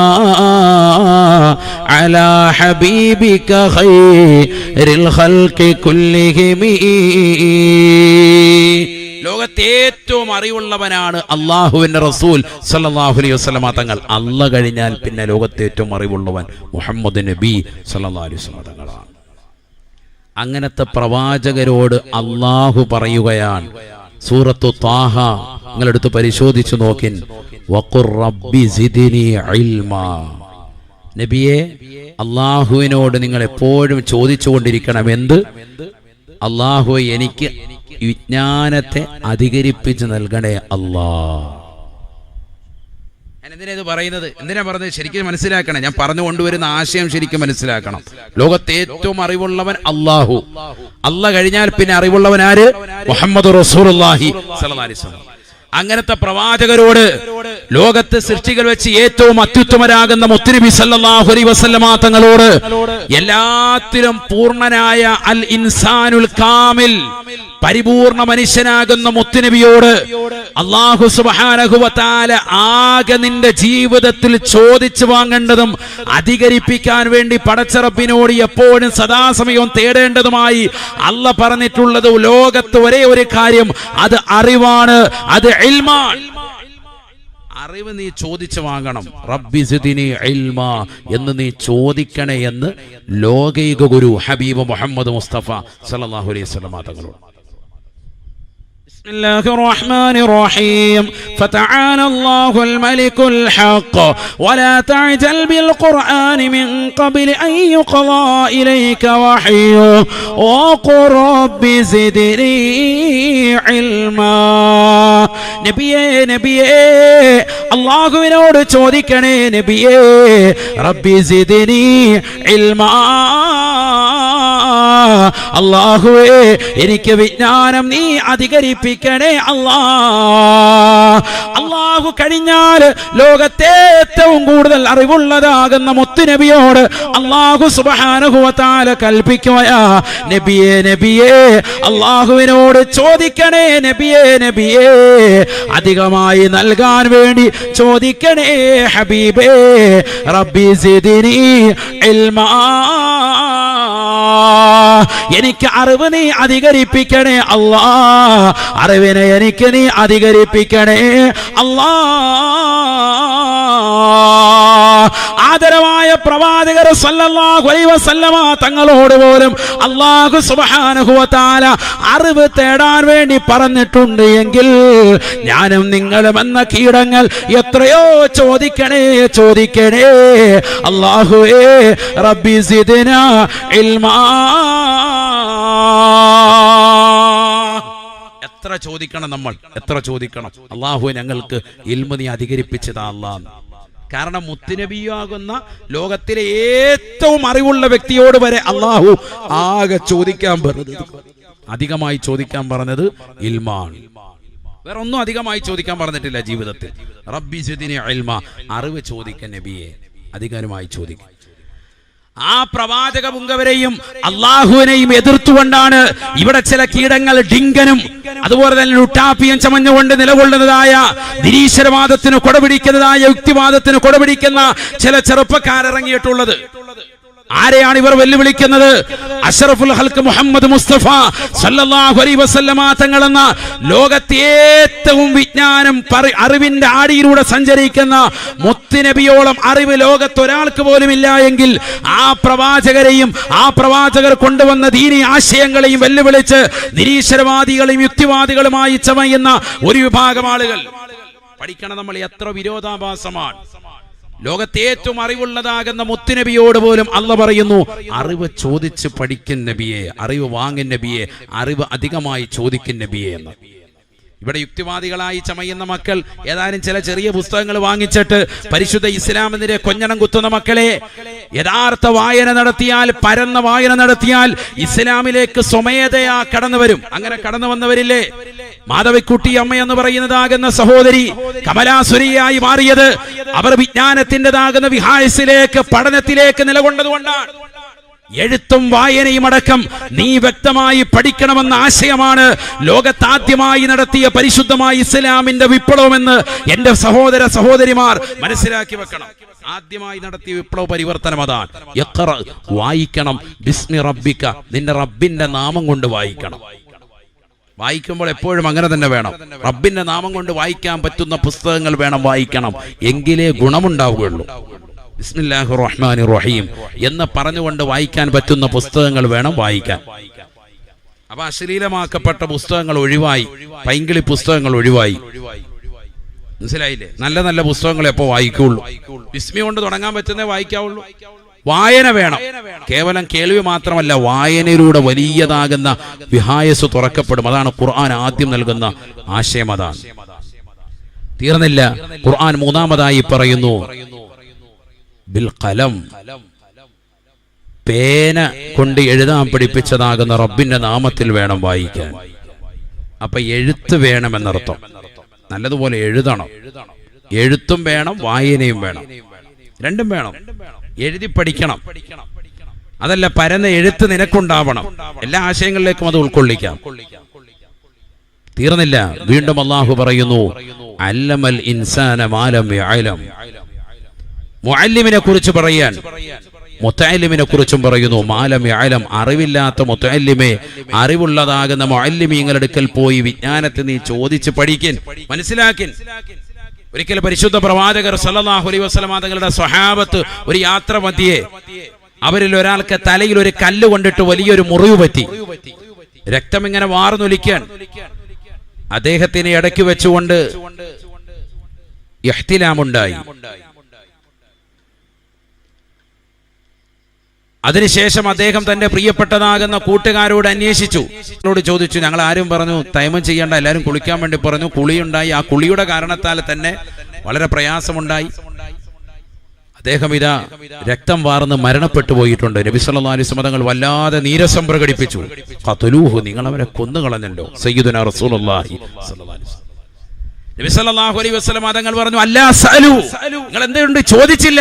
അലാ ഹബീബിക ഖൈറിൽ ഖൽഖി കുല്ലിഹിം. ലോകത്തെ ഏറ്റവും അറിവുള്ളവനാണ് അള്ളാഹുവിന്റെ റസൂൽ സല്ലല്ലാഹു അലൈഹി വസല്ലമ തങ്ങൾ. അല്ലാഹ് കഴിഞ്ഞാൽ പിന്നെ ലോകത്തെ ഏറ്റവും അറിവുള്ളവൻ മുഹമ്മദ് നബി സല്ലല്ലാഹു അലൈഹി വസല്ലമ തങ്ങളാണ്. അങ്ങനത്തെ പ്രവാചകരോട് അള്ളാഹു പറയുകയാണ് സൂറത്തു ത്വാഹ നിങ്ങളെടുത്ത് പരിശോധിച്ചു നോക്കിൻ. വഖുർ റബ്ബി സിദ്നി ഇൽമാ. നബിയെ, അള്ളാഹുവിനോട് നിങ്ങൾ എപ്പോഴും ചോദിച്ചുകൊണ്ടിരിക്കണം. എന്ത്? അള്ളാഹു എനിക്ക് വിജ്ഞാനത്തെ അധികരിപ്പിച്ച് നൽകണേ അല്ലാ. ഞാൻ എന്തിനാ ഇത് പറയുന്നത്? എന്തിനാ പറഞ്ഞത്? ശരിക്കും മനസ്സിലാക്കണം. ഞാൻ പറഞ്ഞു കൊണ്ടുവരുന്ന ആശയം ശരിക്കും മനസ്സിലാക്കണം. ലോകത്തെ ഏറ്റവും അറിവുള്ളവൻ അള്ളാഹു. അല്ലാഹ് കഴിഞ്ഞാൽ പിന്നെ അറിവുള്ളവൻ ആര്? മുഹമ്മദ് റസൂലുള്ളാഹി സ്വല്ലല്ലാഹി അലൈഹി വസല്ലം. അങ്ങനത്തെ പ്രവാചകരോട് ലോകത്ത് സൃഷ്ടികൾ വെച്ച് ഏറ്റവും അത്യുത്തമരാകുന്ന മുത്തുനബി സല്ലല്ലാഹു അലൈഹി വസല്ലമ തങ്ങളോട് എല്ലാത്തിലും പൂർണ്ണനായ അൽ ഇൻസാനുൽ കാമിൽ പരിപൂർണ മനുഷ്യനാകുന്ന മുത്തുനബിയോട് അല്ലാഹു സുബ്ഹാനഹു വ തആല ആകെ നിന്റെ ജീവിതത്തിൽ ചോദിച്ചു വാങ്ങേണ്ടതും അധികരിപ്പിക്കാൻ വേണ്ടി പടച്ച റബ്ബിനോട് എപ്പോഴും സദാസമയവും തേടേണ്ടതുമായി അല്ലാഹ് പറഞ്ഞിട്ടുള്ളത് ലോകത്ത് ഒരേ ഒരു കാര്യം, അത് അറിവാണ്, അത് ഇൽമാണ്. അറിവ് നീ ചോദിച്ചു വാങ്ങണം. റബ്ബി സിദ്നി ഇൽമാ എന്ന് നീ ചോദിക്കണേ എന്ന് ലോകൈക ഗുരു ഹബീബ് മുഹമ്മദ് മുസ്തഫ സല്ലല്ലാഹു അലൈഹി വസല്ലം തങ്ങളോട്. بسم الله الرحمن الرحيم فتعالى الله الملك الحق ولا تعجل بالقرآن من قبل أن يقضى إليك وحيه وقل رب زدني علما. നബിയേ അല്ലാഹുവിനോട് ചോദിക്കണേ നബിയേ, റബ്ബി സിദ്നി ഇൽമാ. അല്ലാഹുവേ, എനിക്ക് വിജ്ഞാനം നീ അധികരിപ്പിക്കണേ അല്ലാ. അല്ലാഹു കഴിഞ്ഞാൽ ലോകത്തെ ഏറ്റവും കൂടുതൽ അറിവുള്ളതാകുന്ന മുത്തുനബിയോട് അല്ലാഹു സുബ്ഹാനഹു വ തആല കൽപ്പിക്കുകയാ, നബിയേ അല്ലാഹുവിനോട് ചോദിക്കണേ നബിയേ, അധികമായി നൽകാൻ വേണ്ടി ചോദിക്കണേ ഹബീബേ. റബ്ബി സിദ്നി ഇൽമാ. എനിക്ക് അറിവ് നീ അധികരിപ്പിക്കണേ അല്ലാ. അറിവിനെ എനിക്ക് നീ അധികരിപ്പിക്കണേ അല്ലാ. ആദരവായ പ്രവാചകർ സല്ലല്ലാഹു അലൈഹി വസല്ലമ തങ്ങളോട് പോലും അല്ലാഹു സുബ്ഹാനഹു വ തആല അറിവ് തേടാൻ വേണ്ടി പറഞ്ഞിട്ടുണ്ട് എങ്കിൽ ഞാനും നിങ്ങളും എന്ന കീടങ്ങൾ എത്രയോ ചോദിക്കണേ അല്ലാഹുവേ. റബ്ബി സിദ്നാ ഇൽമാ. എത്ര ചോദിക്കണം നമ്മൾ, എത്ര ചോദിക്കണം. അല്ലാഹു ഞങ്ങൾക്ക് ഇൽമ നീ അധികരിപ്പിച്ചതാ അല്ലാ. കാരണം മുത്തുനബിയാകുന്ന ലോകത്തിലെ ഏറ്റവും അറിവുള്ള വ്യക്തിയോട് വരെ അല്ലാഹു ആകെ ചോദിക്കാൻ പറഞ്ഞത്, അധികമായി ചോദിക്കാൻ പറഞ്ഞത് ഇൽമാണ്. വേറെ ഒന്നും അധികമായി ചോദിക്കാൻ പറഞ്ഞിട്ടില്ല ജീവിതത്തിൽ. റബ്ബി സിദ്നി ഇൽമാ. അറിവ് ചോദിക്കാൻ നബിയെ, അധികാരമായി ചോദിക്കും. ആ പ്രവാചക പുങ്കവരെയും അള്ളാഹുവിനെയും എതിർത്തുകൊണ്ടാണ് ഇവിടെ ചില കീടങ്ങൾ ഡിങ്കനും അതുപോലെ തന്നെ ലുട്ടാപ്പിയും ചമഞ്ഞുകൊണ്ട് നിലകൊള്ളുന്നതായ നിരീശ്വരവാദത്തിന് കൊടപിടിക്കുന്നതായ യുക്തിവാദത്തിന് കൊടപിടിക്കുന്ന ചില ചെറുപ്പക്കാരിറങ്ങിയിട്ടുള്ളത്. ആരെയാണ് ഇവർ വെല്ലുവിളിക്കുന്നത്? അഷ്റഫുൽ ഖൽഖ് മുഹമ്മദ് മുസ്തഫ സല്ലല്ലാഹു അലൈഹി വസല്ലമ തങ്ങളെന്ന ലോകത്തെ ഏറ്റവും വിജ്ഞാനം അറിവിന്റെ ആടിയിലൂടെ സഞ്ചരിക്കുന്ന മുത്തുനബിയോളം അറിവ് ലോകത്ത് ഒരാൾക്ക് പോലും ഇല്ല എങ്കിൽ ആ പ്രവാചകരെയും ആ പ്രവാചകർ കൊണ്ടുവന്ന ദീനി ആശയങ്ങളെയും വെല്ലുവിളിച്ച് നിരീശ്വരവാദികളെയും യുക്തിവാദികളുമായി ചമയുന്ന ഒരു വിഭാഗം ആളുകൾ പഠിക്കണം. നമ്മൾ എത്ര വിരോധാഭാസമാണ്. ലോകത്തെ ഏറ്റവും അറിവുള്ളതാകുന്ന മുത്തുനബിയോട് പോലും അല്ലാഹ് പറയുന്നു, അറിവ് ചോദിച്ച് പഠിക്കും നബിയെ, അറിവ് വാങ്ങും നബിയെ, അറിവ് അധികമായി ചോദിക്കും നബിയെ എന്ന്. ഇവിടെ യുക്തിവാദികളായി ചമയുന്ന മക്കൾ ഏതാനും ചില ചെറിയ പുസ്തകങ്ങൾ വാങ്ങിച്ചിട്ട് പരിശുദ്ധ ഇസ്ലാമിനെതിരെ കൊഞ്ഞണം കുത്തുന്ന മക്കളെ, യഥാർത്ഥ വായന നടത്തിയാൽ, പരന്ന വായന നടത്തിയാൽ ഇസ്ലാമിലേക്ക് സ്വമേധയാ കടന്നു വരും. അങ്ങനെ കടന്നു വന്നവരില്ലേ? മാധവിക്കുട്ടി അമ്മ എന്ന് പറയുന്നതാകുന്ന സഹോദരി കമലാസുരിയായി മാറിയത് അവർ വിജ്ഞാനത്തിൻ്റെതാകുന്ന വിഹായസിലേക്ക്, പഠനത്തിലേക്ക് നിലകൊണ്ടതുകൊണ്ടാണ്. എഴുത്തും വായനയും അടക്കം നീ വ്യക്തമായി പഠിക്കണമെന്ന ആശയമാണ് ലോകത്താദ്യമായി നടത്തിയ പരിശുദ്ധമായ ഇസ്ലാമിന്റെ വിപ്ലവമെന്ന് എന്റെ സഹോദര സഹോദരിമാർ മനസ്സിലാക്കി വെക്കണം. ആദ്യമായി നടത്തിയ വിപ്ലവ പരിവർത്തനം അതാണ്. യഖ്റ, വായിക്കണം. ബിസ്മി റബ്ബിക, നിന്റെ റബ്ബിന്റെ നാമം കൊണ്ട് വായിക്കണം. വായിക്കുമ്പോൾ എപ്പോഴും അങ്ങനെ തന്നെ വേണം. റബ്ബിന്റെ നാമം കൊണ്ട് വായിക്കാൻ പറ്റുന്ന പുസ്തകങ്ങൾ വേണം വായിക്കണം. എങ്കിലേ ഗുണമുണ്ടാവുകയുള്ളൂ. ബിസ്മില്ലാഹിർ റഹ്മാനിർ റഹീം എന്ന് പറഞ്ഞുകൊണ്ട് വായിക്കാൻ പറ്റുന്ന പുസ്തകങ്ങൾ വേണം വായിക്കാൻ. അപ്പൊ അശ്ലീലമാക്കപ്പെട്ട പുസ്തകങ്ങൾ ഒഴിവായി, പൈങ്കിളി പുസ്തകങ്ങൾ ഒഴിവായി. മനസ്സിലായില്ലേ? നല്ല നല്ല പുസ്തകങ്ങൾ എപ്പോ വായിക്കുള്ളൂ. ബിസ്മി കൊണ്ട് തുടങ്ങാൻ പറ്റുന്നേ വായിക്കാവുള്ളൂ. വായന വേണം. കേവലം കേൾവി മാത്രമല്ല, വായനയിലൂടെ വലിയതാകുന്ന വിഹായസ് തുറക്കപ്പെടും. അതാണ് ഖുർആൻ ആദ്യം നൽകുന്ന ആശയം. അതാണ്. തീർന്നില്ല. ഖുർആൻ മൂന്നാമതായി പറയുന്നു ബിൽ ഖലം, പേന കൊണ്ട് എഴുതാൻ പഠിപ്പിച്ചതാകുന്ന റബ്ബിന്റെ നാമത്തിൽ വേണം വായിക്കാൻ. അപ്പൊ എഴുത്ത് വേണമെന്നർത്ഥം. നല്ലതുപോലെ എഴുതണം. എഴുത്തും വേണം, വായനയും വേണം. രണ്ടും വേണം. എഴുതി പഠിക്കണം. അതല്ല, പരന്ന എഴുത്ത് നിനക്കുണ്ടാവണം. എല്ലാ ആശയങ്ങളിലേക്കും അത് ഉൾക്കൊള്ളിക്കാം. തീർന്നില്ല. വീണ്ടും അല്ലാഹു പറയുന്നു അല്ലമൽ ഇൻസാന മാ ലം യഅലം. മുഅല്ലിമിനെ കുറിച്ച് പറയാൻ മുതഅല്ലിമിനെ കുറിച്ചും പറയുന്നു. മാലം യഅലം, അറിവില്ലാത്ത മുതഅല്ലിമെ, അറിവുള്ളതാകുന്ന മുഅല്ലിമീങ്ങളുടെ അടുക്കൽ പോയി വിജ്ഞാനത്തെ നീ ചോദിച്ച് പഠിക്കിൻ, മനസ്സിലാക്കിൻ. ഒരിക്കൽ പരിശുദ്ധ പ്രവാചകർ സല്ലല്ലാഹു അലൈഹി വസല്ലം തങ്ങളുടെ സ്വഹാബത്ത് ഒരു യാത്ര മധ്യേ അവരിൽ ഒരാൾക്ക് തലയിൽ ഒരു കല്ല് കൊണ്ടിട്ട് വലിയൊരു മുറിവ് പറ്റി. രക്തം ഇങ്ങനെ വാർന്നൊലിക്കാൻ അദ്ദേഹത്തിനെ ഇടയ്ക്ക് വെച്ചുകൊണ്ട് ഇഹ്തിലാമുണ്ടായി. അതിനുശേഷം അദ്ദേഹം തന്റെ പ്രിയപ്പെട്ടതാകുന്ന കൂട്ടുകാരോട് അന്വേഷിച്ചു, ചോദിച്ചു. ഞങ്ങൾ ആരും പറഞ്ഞു തൈമം ചെയ്യേണ്ട, എല്ലാവരും കുളിക്കാൻ വേണ്ടി പറഞ്ഞു. കുളിയുണ്ടായി. ആ കുളിയുടെ കാരണത്താൽ തന്നെ വളരെ പ്രയാസമുണ്ടായി. അദ്ദേഹം ഇതാ രക്തം വാർന്ന് മരണപ്പെട്ടു പോയിട്ടുണ്ട്. നബി സല്ലല്ലാഹു അലൈഹി വസല്ലം തങ്ങൾ വല്ലാതെ നീരസം പ്രകടിപ്പിച്ചു. ഖതലൂഹു, നിങ്ങൾ അവരെ കൊന്നുകളഞ്ഞല്ലോ. സയ്യിദുനാ റസൂലുള്ളാഹി സ്വല്ലല്ലാഹു അലൈഹി വസല്ലം. നബി സല്ലല്ലാഹു അലൈഹി വസല്ലം തങ്ങൾ പറഞ്ഞു, അല്ലാ സഅലു, നിങ്ങൾ എന്തുകൊണ്ട് ചോദിച്ചില്ല?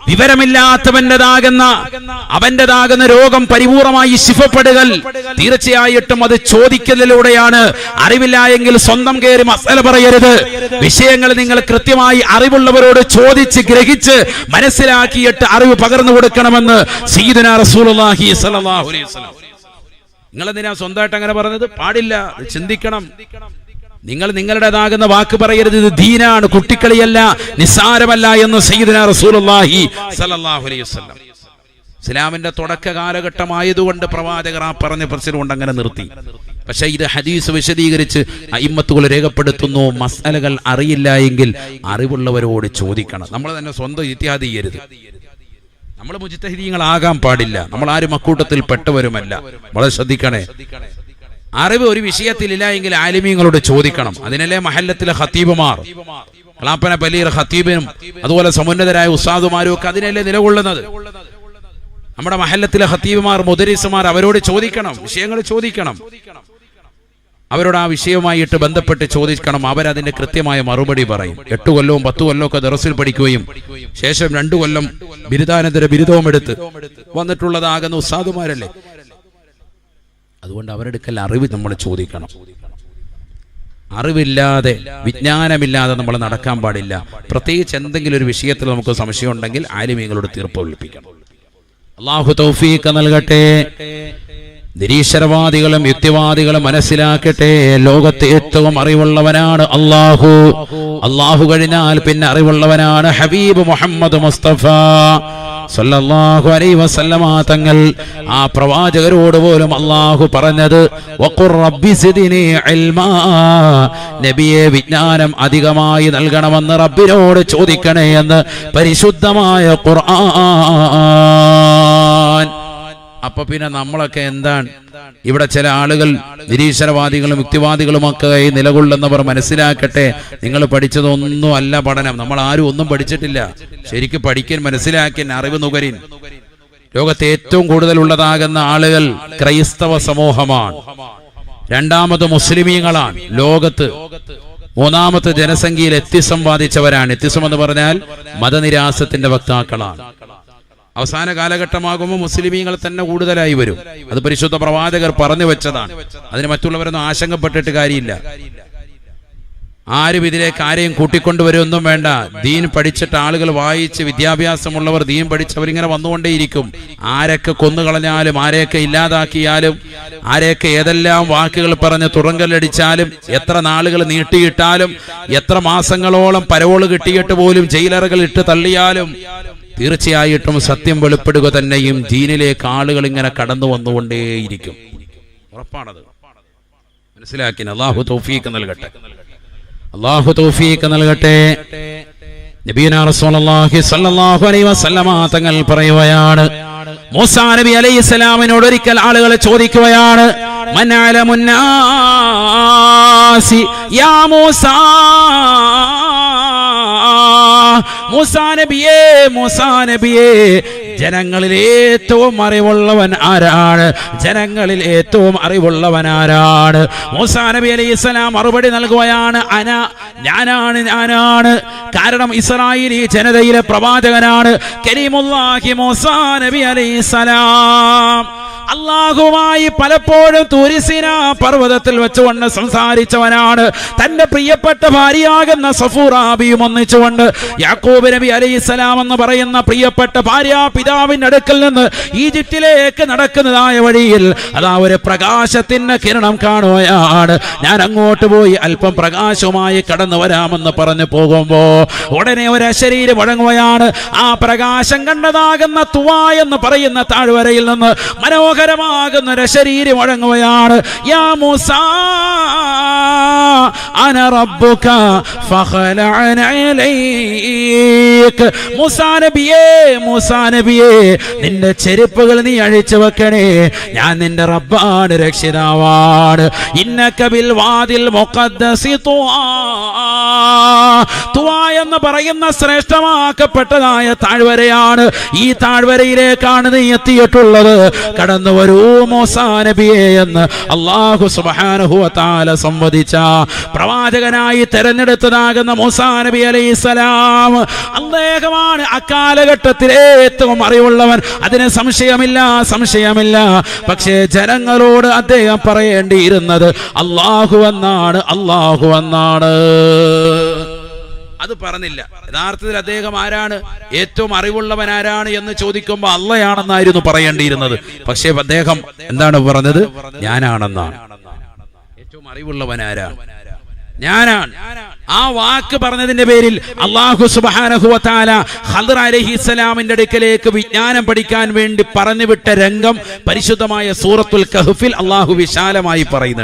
വിവരമില്ലാത്തവന്റേതാകുന്ന അവന്റേതാകുന്ന രോഗം പരിപൂർണമായി ശിഫപ്പെടുകൽ തീർച്ചയായിട്ടും അത് ചോദിക്കലിലൂടെയാണ്. അറിവില്ല എങ്കിൽ സ്വന്തം കയറി മസല പറയരുത്. വിഷയങ്ങൾ നിങ്ങൾ കൃത്യമായി അറിവുള്ളവരോട് ചോദിച്ച് ഗ്രഹിച്ച് മനസ്സിലാക്കിയിട്ട് അറിവ് പകർന്നു കൊടുക്കണമെന്ന് സയ്യിദുനാ റസൂലുള്ളാഹി സ്വല്ലല്ലാഹു അലൈഹി വസല്ലം. നിങ്ങൾ എന്തിനാ സ്വന്തമായിട്ട് അങ്ങനെ പറഞ്ഞത്? പാടില്ല. ചിന്തിക്കണം. നിങ്ങൾ നിങ്ങളുടേതാകുന്ന വാക്ക് പറയരുത്. ഇത് ദീനാണ്, കുട്ടിക്കളിയല്ല, നിസ്സാരമല്ല എന്ന് സയ്യിദുനാ റസൂലുള്ളാഹി സ്വല്ലല്ലാഹു അലൈഹി വസല്ലം. ഇസ്ലാമിന്റെ തുടക്ക കാലഘട്ടമായതുകൊണ്ട് പ്രവാചകർ ആ പറഞ്ഞ പ്രശ്നം കൊണ്ട് അങ്ങനെ നിർത്തി. പക്ഷെ ഇത് ഹദീസ് വിശദീകരിച്ച് അയിമ്മത്തുകൾ രേഖപ്പെടുത്തുന്നു, മസലകൾ അറിയില്ല എങ്കിൽ അറിവുള്ളവരോട് ചോദിക്കണം. നമ്മൾ തന്നെ സ്വന്തം ഇജ്തിഹാദ് ചെയ്യരുത്. നമ്മൾ മുജ്തഹിദീങ്ങളാകാൻ പാടില്ല. നമ്മൾ ആരും അക്കൂട്ടത്തിൽ പെട്ടവരുമല്ല. വളരെ ശ്രദ്ധിക്കണേ. അറിവ് ഒരു വിഷയത്തിലില്ല എങ്കിൽ ആലിമീങ്ങളോട് ചോദിക്കണം. അതിനല്ലേ മഹല്ലത്തിലെ ഖത്തീബുമാർ, കളാപ്പന പലീർ ഖത്തീബിനും അതുപോലെ സമുന്നതരായ ഉസ്താദുമാരും ഒക്കെ അതിനല്ലേ നിലകൊള്ളുന്നത്. നമ്മുടെ മഹല്ലത്തിലെ ഖത്തീബുമാർ, മുദരിസുമാർ, അവരോട് ചോദിക്കണം, വിഷയങ്ങൾ ചോദിക്കണം. അവരോട് ആ വിഷയവുമായിട്ട് ബന്ധപ്പെട്ട് ചോദിക്കണം. അവരതിന്റെ കൃത്യമായ മറുപടി പറയും. 8 കൊല്ലവും 10 കൊല്ലവും ഒക്കെ ദറസിൽ പഠിക്കുകയും ശേഷം 2 കൊല്ലം ബിരുദാനന്തര ബിരുദവും എടുത്ത് വന്നിട്ടുള്ളതാകുന്ന ഉസ്താദുമാരല്ലേ. അതുകൊണ്ട് അവരുടെ അടുക്കൽ അറിവ് നമ്മൾ ചോദിക്കണം. അറിവില്ലാതെ, വിജ്ഞാനമില്ലാതെ നമ്മൾ നടക്കാൻ പാടില്ല. പ്രത്യേകിച്ച് എന്തെങ്കിലും ഒരു വിഷയത്തിൽ നമുക്ക് സംശയം ഉണ്ടെങ്കിൽ ആലിമീങ്ങളോട് തീർപ്പ് വിളിപ്പിക്കണം. അല്ലാഹു തൗഫീഖ് നൽകട്ടെ. നിരീശ്വരവാദികളും യുക്തിവാദികളും മനസ്സിലാക്കട്ടെ, ലോകത്തെ ഏറ്റവും അറിവുള്ളവനാണ് അല്ലാഹു. അല്ലാഹു കഴിഞ്ഞാൽ പിന്നെ അറിവുള്ളവനാണ് ഹബീബ് മുഹമ്മദ് മുസ്തഫ സല്ലല്ലാഹു അലൈഹി വസല്ലമ തങ്ങൾ. ആ പ്രവാചകരോട് പോലും അല്ലാഹു പറഞ്ഞത് വഖുർ റബ്ബി സിദ്നി ഇൽമാ, നബിയെ വിജ്ഞാനം അധികമായി നൽകണമെന്ന് റബ്ബിനോട് ചോദിക്കണേ എന്ന് പരിശുദ്ധമായ ഖുർആൻ. അപ്പൊ പിന്നെ നമ്മളൊക്കെ എന്താണ്? ഇവിടെ ചില ആളുകൾ നിരീശ്വരവാദികളും യുക്തിവാദികളുമൊക്കെ നിലകൊള്ളുന്നവർ മനസ്സിലാക്കട്ടെ, നിങ്ങൾ പഠിച്ചതൊന്നും അല്ല പഠനം. നമ്മൾ ആരും ഒന്നും പഠിച്ചിട്ടില്ല. ശരിക്കും പഠിക്കാൻ, മനസ്സിലാക്കാൻ, അറിവ് നുകരിൻ. ലോകത്തെ ഏറ്റവും കൂടുതലുള്ളതാകുന്ന ആളുകൾ ക്രൈസ്തവ സമൂഹമാണ്. രണ്ടാമത് മുസ്ലിമീങ്ങളാണ് ലോകത്ത്. മൂന്നാമത്തെ ജനസംഖ്യയിൽ എത്തിസം ബാധിച്ചവരാണ്. എത്തിസം എന്ന് പറഞ്ഞാൽ മതനിരാസത്തിന്റെ വക്താക്കളാണ്. അവസാന കാലഘട്ടമാകുമ്പോൾ മുസ്ലിമീങ്ങൾ തന്നെ കൂടുതലായി വരും. അത് പരിശുദ്ധ പ്രവാചകർ പറഞ്ഞു വെച്ചതാണ്. അതിന് മറ്റുള്ളവരൊന്നും ആശങ്കപ്പെട്ടിട്ട് കാര്യമില്ല. ആരും ഇതിലേക്ക് ആരെയും കൂട്ടിക്കൊണ്ടുവരുമൊന്നും വേണ്ട. ദീൻ പഠിച്ചിട്ട് ആളുകൾ വായിച്ച് വിദ്യാഭ്യാസമുള്ളവർ ദീൻ പഠിച്ചവരിങ്ങനെ വന്നുകൊണ്ടേയിരിക്കും. ആരൊക്കെ കൊന്നുകളഞ്ഞാലും ആരെയൊക്കെ ഇല്ലാതാക്കിയാലും ആരെയൊക്കെ ഏതെല്ലാം വാക്കുകൾ പറഞ്ഞ് തുറങ്കലടിച്ചാലും എത്ര നാളുകൾ നീട്ടിയിട്ടാലും എത്ര മാസങ്ങളോളം പരോള് കിട്ടിയിട്ട് പോലും ജയിലറുകൾ ഇട്ട് തള്ളിയാലും തീർച്ചയായിട്ടും സത്യം വെളിപ്പെടുക തന്നെയും ദീനിലേക്ക് ആളുകൾ ഇങ്ങനെ കടന്നു വന്നുകൊണ്ടേയിരിക്കും. ഉറപ്പാണത്. മനസ്സിലാക്കി. അല്ലാഹു തൗഫീഖ് നൽകട്ടെ. അല്ലാഹു തൗഫീഖ് നൽകട്ടെ. നബിയുനാ റസൂലുള്ളാഹി സ്വല്ലല്ലാഹു അലൈഹി വസല്ലമ തങ്ങൾ പറയുകയാണ്, മൂസാ നബി അലൈഹിസ്സലാമിനോട് ഒരിക്കൽ ആളുകൾ ചോദിക്കുകയാണ്, മൻ അലമുന്നാസി യാ മൂസാ. മൂസാ നബിയേ ജനങ്ങളിൽ ഏറ്റവും അറിവുള്ളവൻ ആരാണ്? ജനങ്ങളിൽ ഏറ്റവും അറിവുള്ളവൻ ആരാണ്? മൂസാ നബി അലൈഹിസ്സലാം മറുപടി നൽകുകയാണ്, ഞാനാണ്. കാരണം ഇസ്രായേലി ജനതയിലെ പ്രവാചകനാണ് കരീമുല്ലാഹി മൂസാ നബി അലൈഹിസ്സലാം. അല്ലാഹുവുമായി പലപ്പോഴും തൂരിസിന പർവ്വതത്തിൽ വെച്ചുകൊണ്ട് സംസാരിച്ചവനാണ്. തന്റെ പ്രിയപ്പെട്ട ഭാര്യയാകുന്ന സഫൂറാബിയും ഒന്നിച്ചുകൊണ്ട് യാക്കൂബ് നബി അലൈഹിസ്സലാം എന്ന് പറയുന്ന പ്രിയപ്പെട്ട ഭാര്യ പിതാവിന്റെ അടുക്കൽ നിന്ന് ഈജിപ്തിലേക്ക് നടക്കുന്നതായ വഴിയിൽ അതാ ഒരു പ്രകാശത്തിന്റെ കിരണം കാണുകയാണ്. ഞാൻ അങ്ങോട്ട് പോയി അല്പം പ്രകാശവുമായി കടന്നു വരാമെന്ന് പറഞ്ഞു പോകുമ്പോ ഉടനെ ഒരു അശരീരം വഴങ്ങുകയാണ്. ആ പ്രകാശം കണ്ടതാകുന്ന തുവാ എന്ന് പറയുന്ന താഴ്വരയിൽ നിന്ന് മനോഹരമാകുന്ന ഒരു ശരീരം വഴങ്ങുകയാണ്. യാ മൂസാ അന റബ്ബുക ഫഖലഅന അലൈക. മൂസാ നബിയേ നിന്റെ ചെരുപ്പുകൾ നീ അഴിച്ചു വെക്കണേ, ഞാൻ നിന്റെ റബ്ബാണ്, രക്ഷിതാവാണ്. ഇന്നക ബിൽ വാദിൽ മുഖദ്ദസി തുവാ എന്ന് പറയുന്ന ശ്രേഷ്ഠമാക്കപ്പെട്ടതായ താഴ്വരയാണ്. ഈ താഴ്വരയിലേക്കാണ് നീ എത്തിയിട്ടുള്ളത്. കടന്നു വരൂ മൂസാ നബിയെ എന്ന് അല്ലാഹു സുബ്ഹാനഹു വ തആല സംവദിച്ച പ്രവാചകനായി തെരഞ്ഞെടുത്തതാകുന്ന മൂസാ നബി അലൈഹിസ്സലാം അദ്ദേഹമാണ് അക്കാലഘട്ടത്തിലെ ഏറ്റവും അറിവുള്ളവൻ. അതിന് സംശയമില്ല. പക്ഷേ ജനങ്ങളോട് അദ്ദേഹം പറയേണ്ടിയിരുന്നത് അല്ലാഹു എന്നാണ്. അത് പറഞ്ഞില്ല. യഥാർത്ഥത്തിൽ അദ്ദേഹം ആരാണ്? ഏറ്റവും അറിവുള്ളവൻ ആരാണ് എന്ന് ചോദിക്കുമ്പോൾ അള്ളയാണെന്നായിരുന്നു പറയേണ്ടിയിരുന്നത്. പക്ഷേ അദ്ദേഹം എന്താണ് പറഞ്ഞത്? ഞാനാണെന്നാണ്. ഏറ്റവും അറിവുള്ളവൻ ആരാണ്? ഞാനാണ്. ആ വാക്ക് പറഞ്ഞതിന്റെ പേരിൽ അല്ലാഹു സുബ്ഹാനഹു വ തആല ഖദർ അലൈഹിസ്സലാമിന്റെ അടുക്കലേക്ക് വിജ്ഞാനം പഠിക്കാൻ വേണ്ടി പറഞ്ഞുവിട്ട രംഗം പരിശുദ്ധമായ സൂറത്തുൽ കഹ്ഫിൽ അല്ലാഹു വിശാലമായി പറയുന്നുണ്ട്.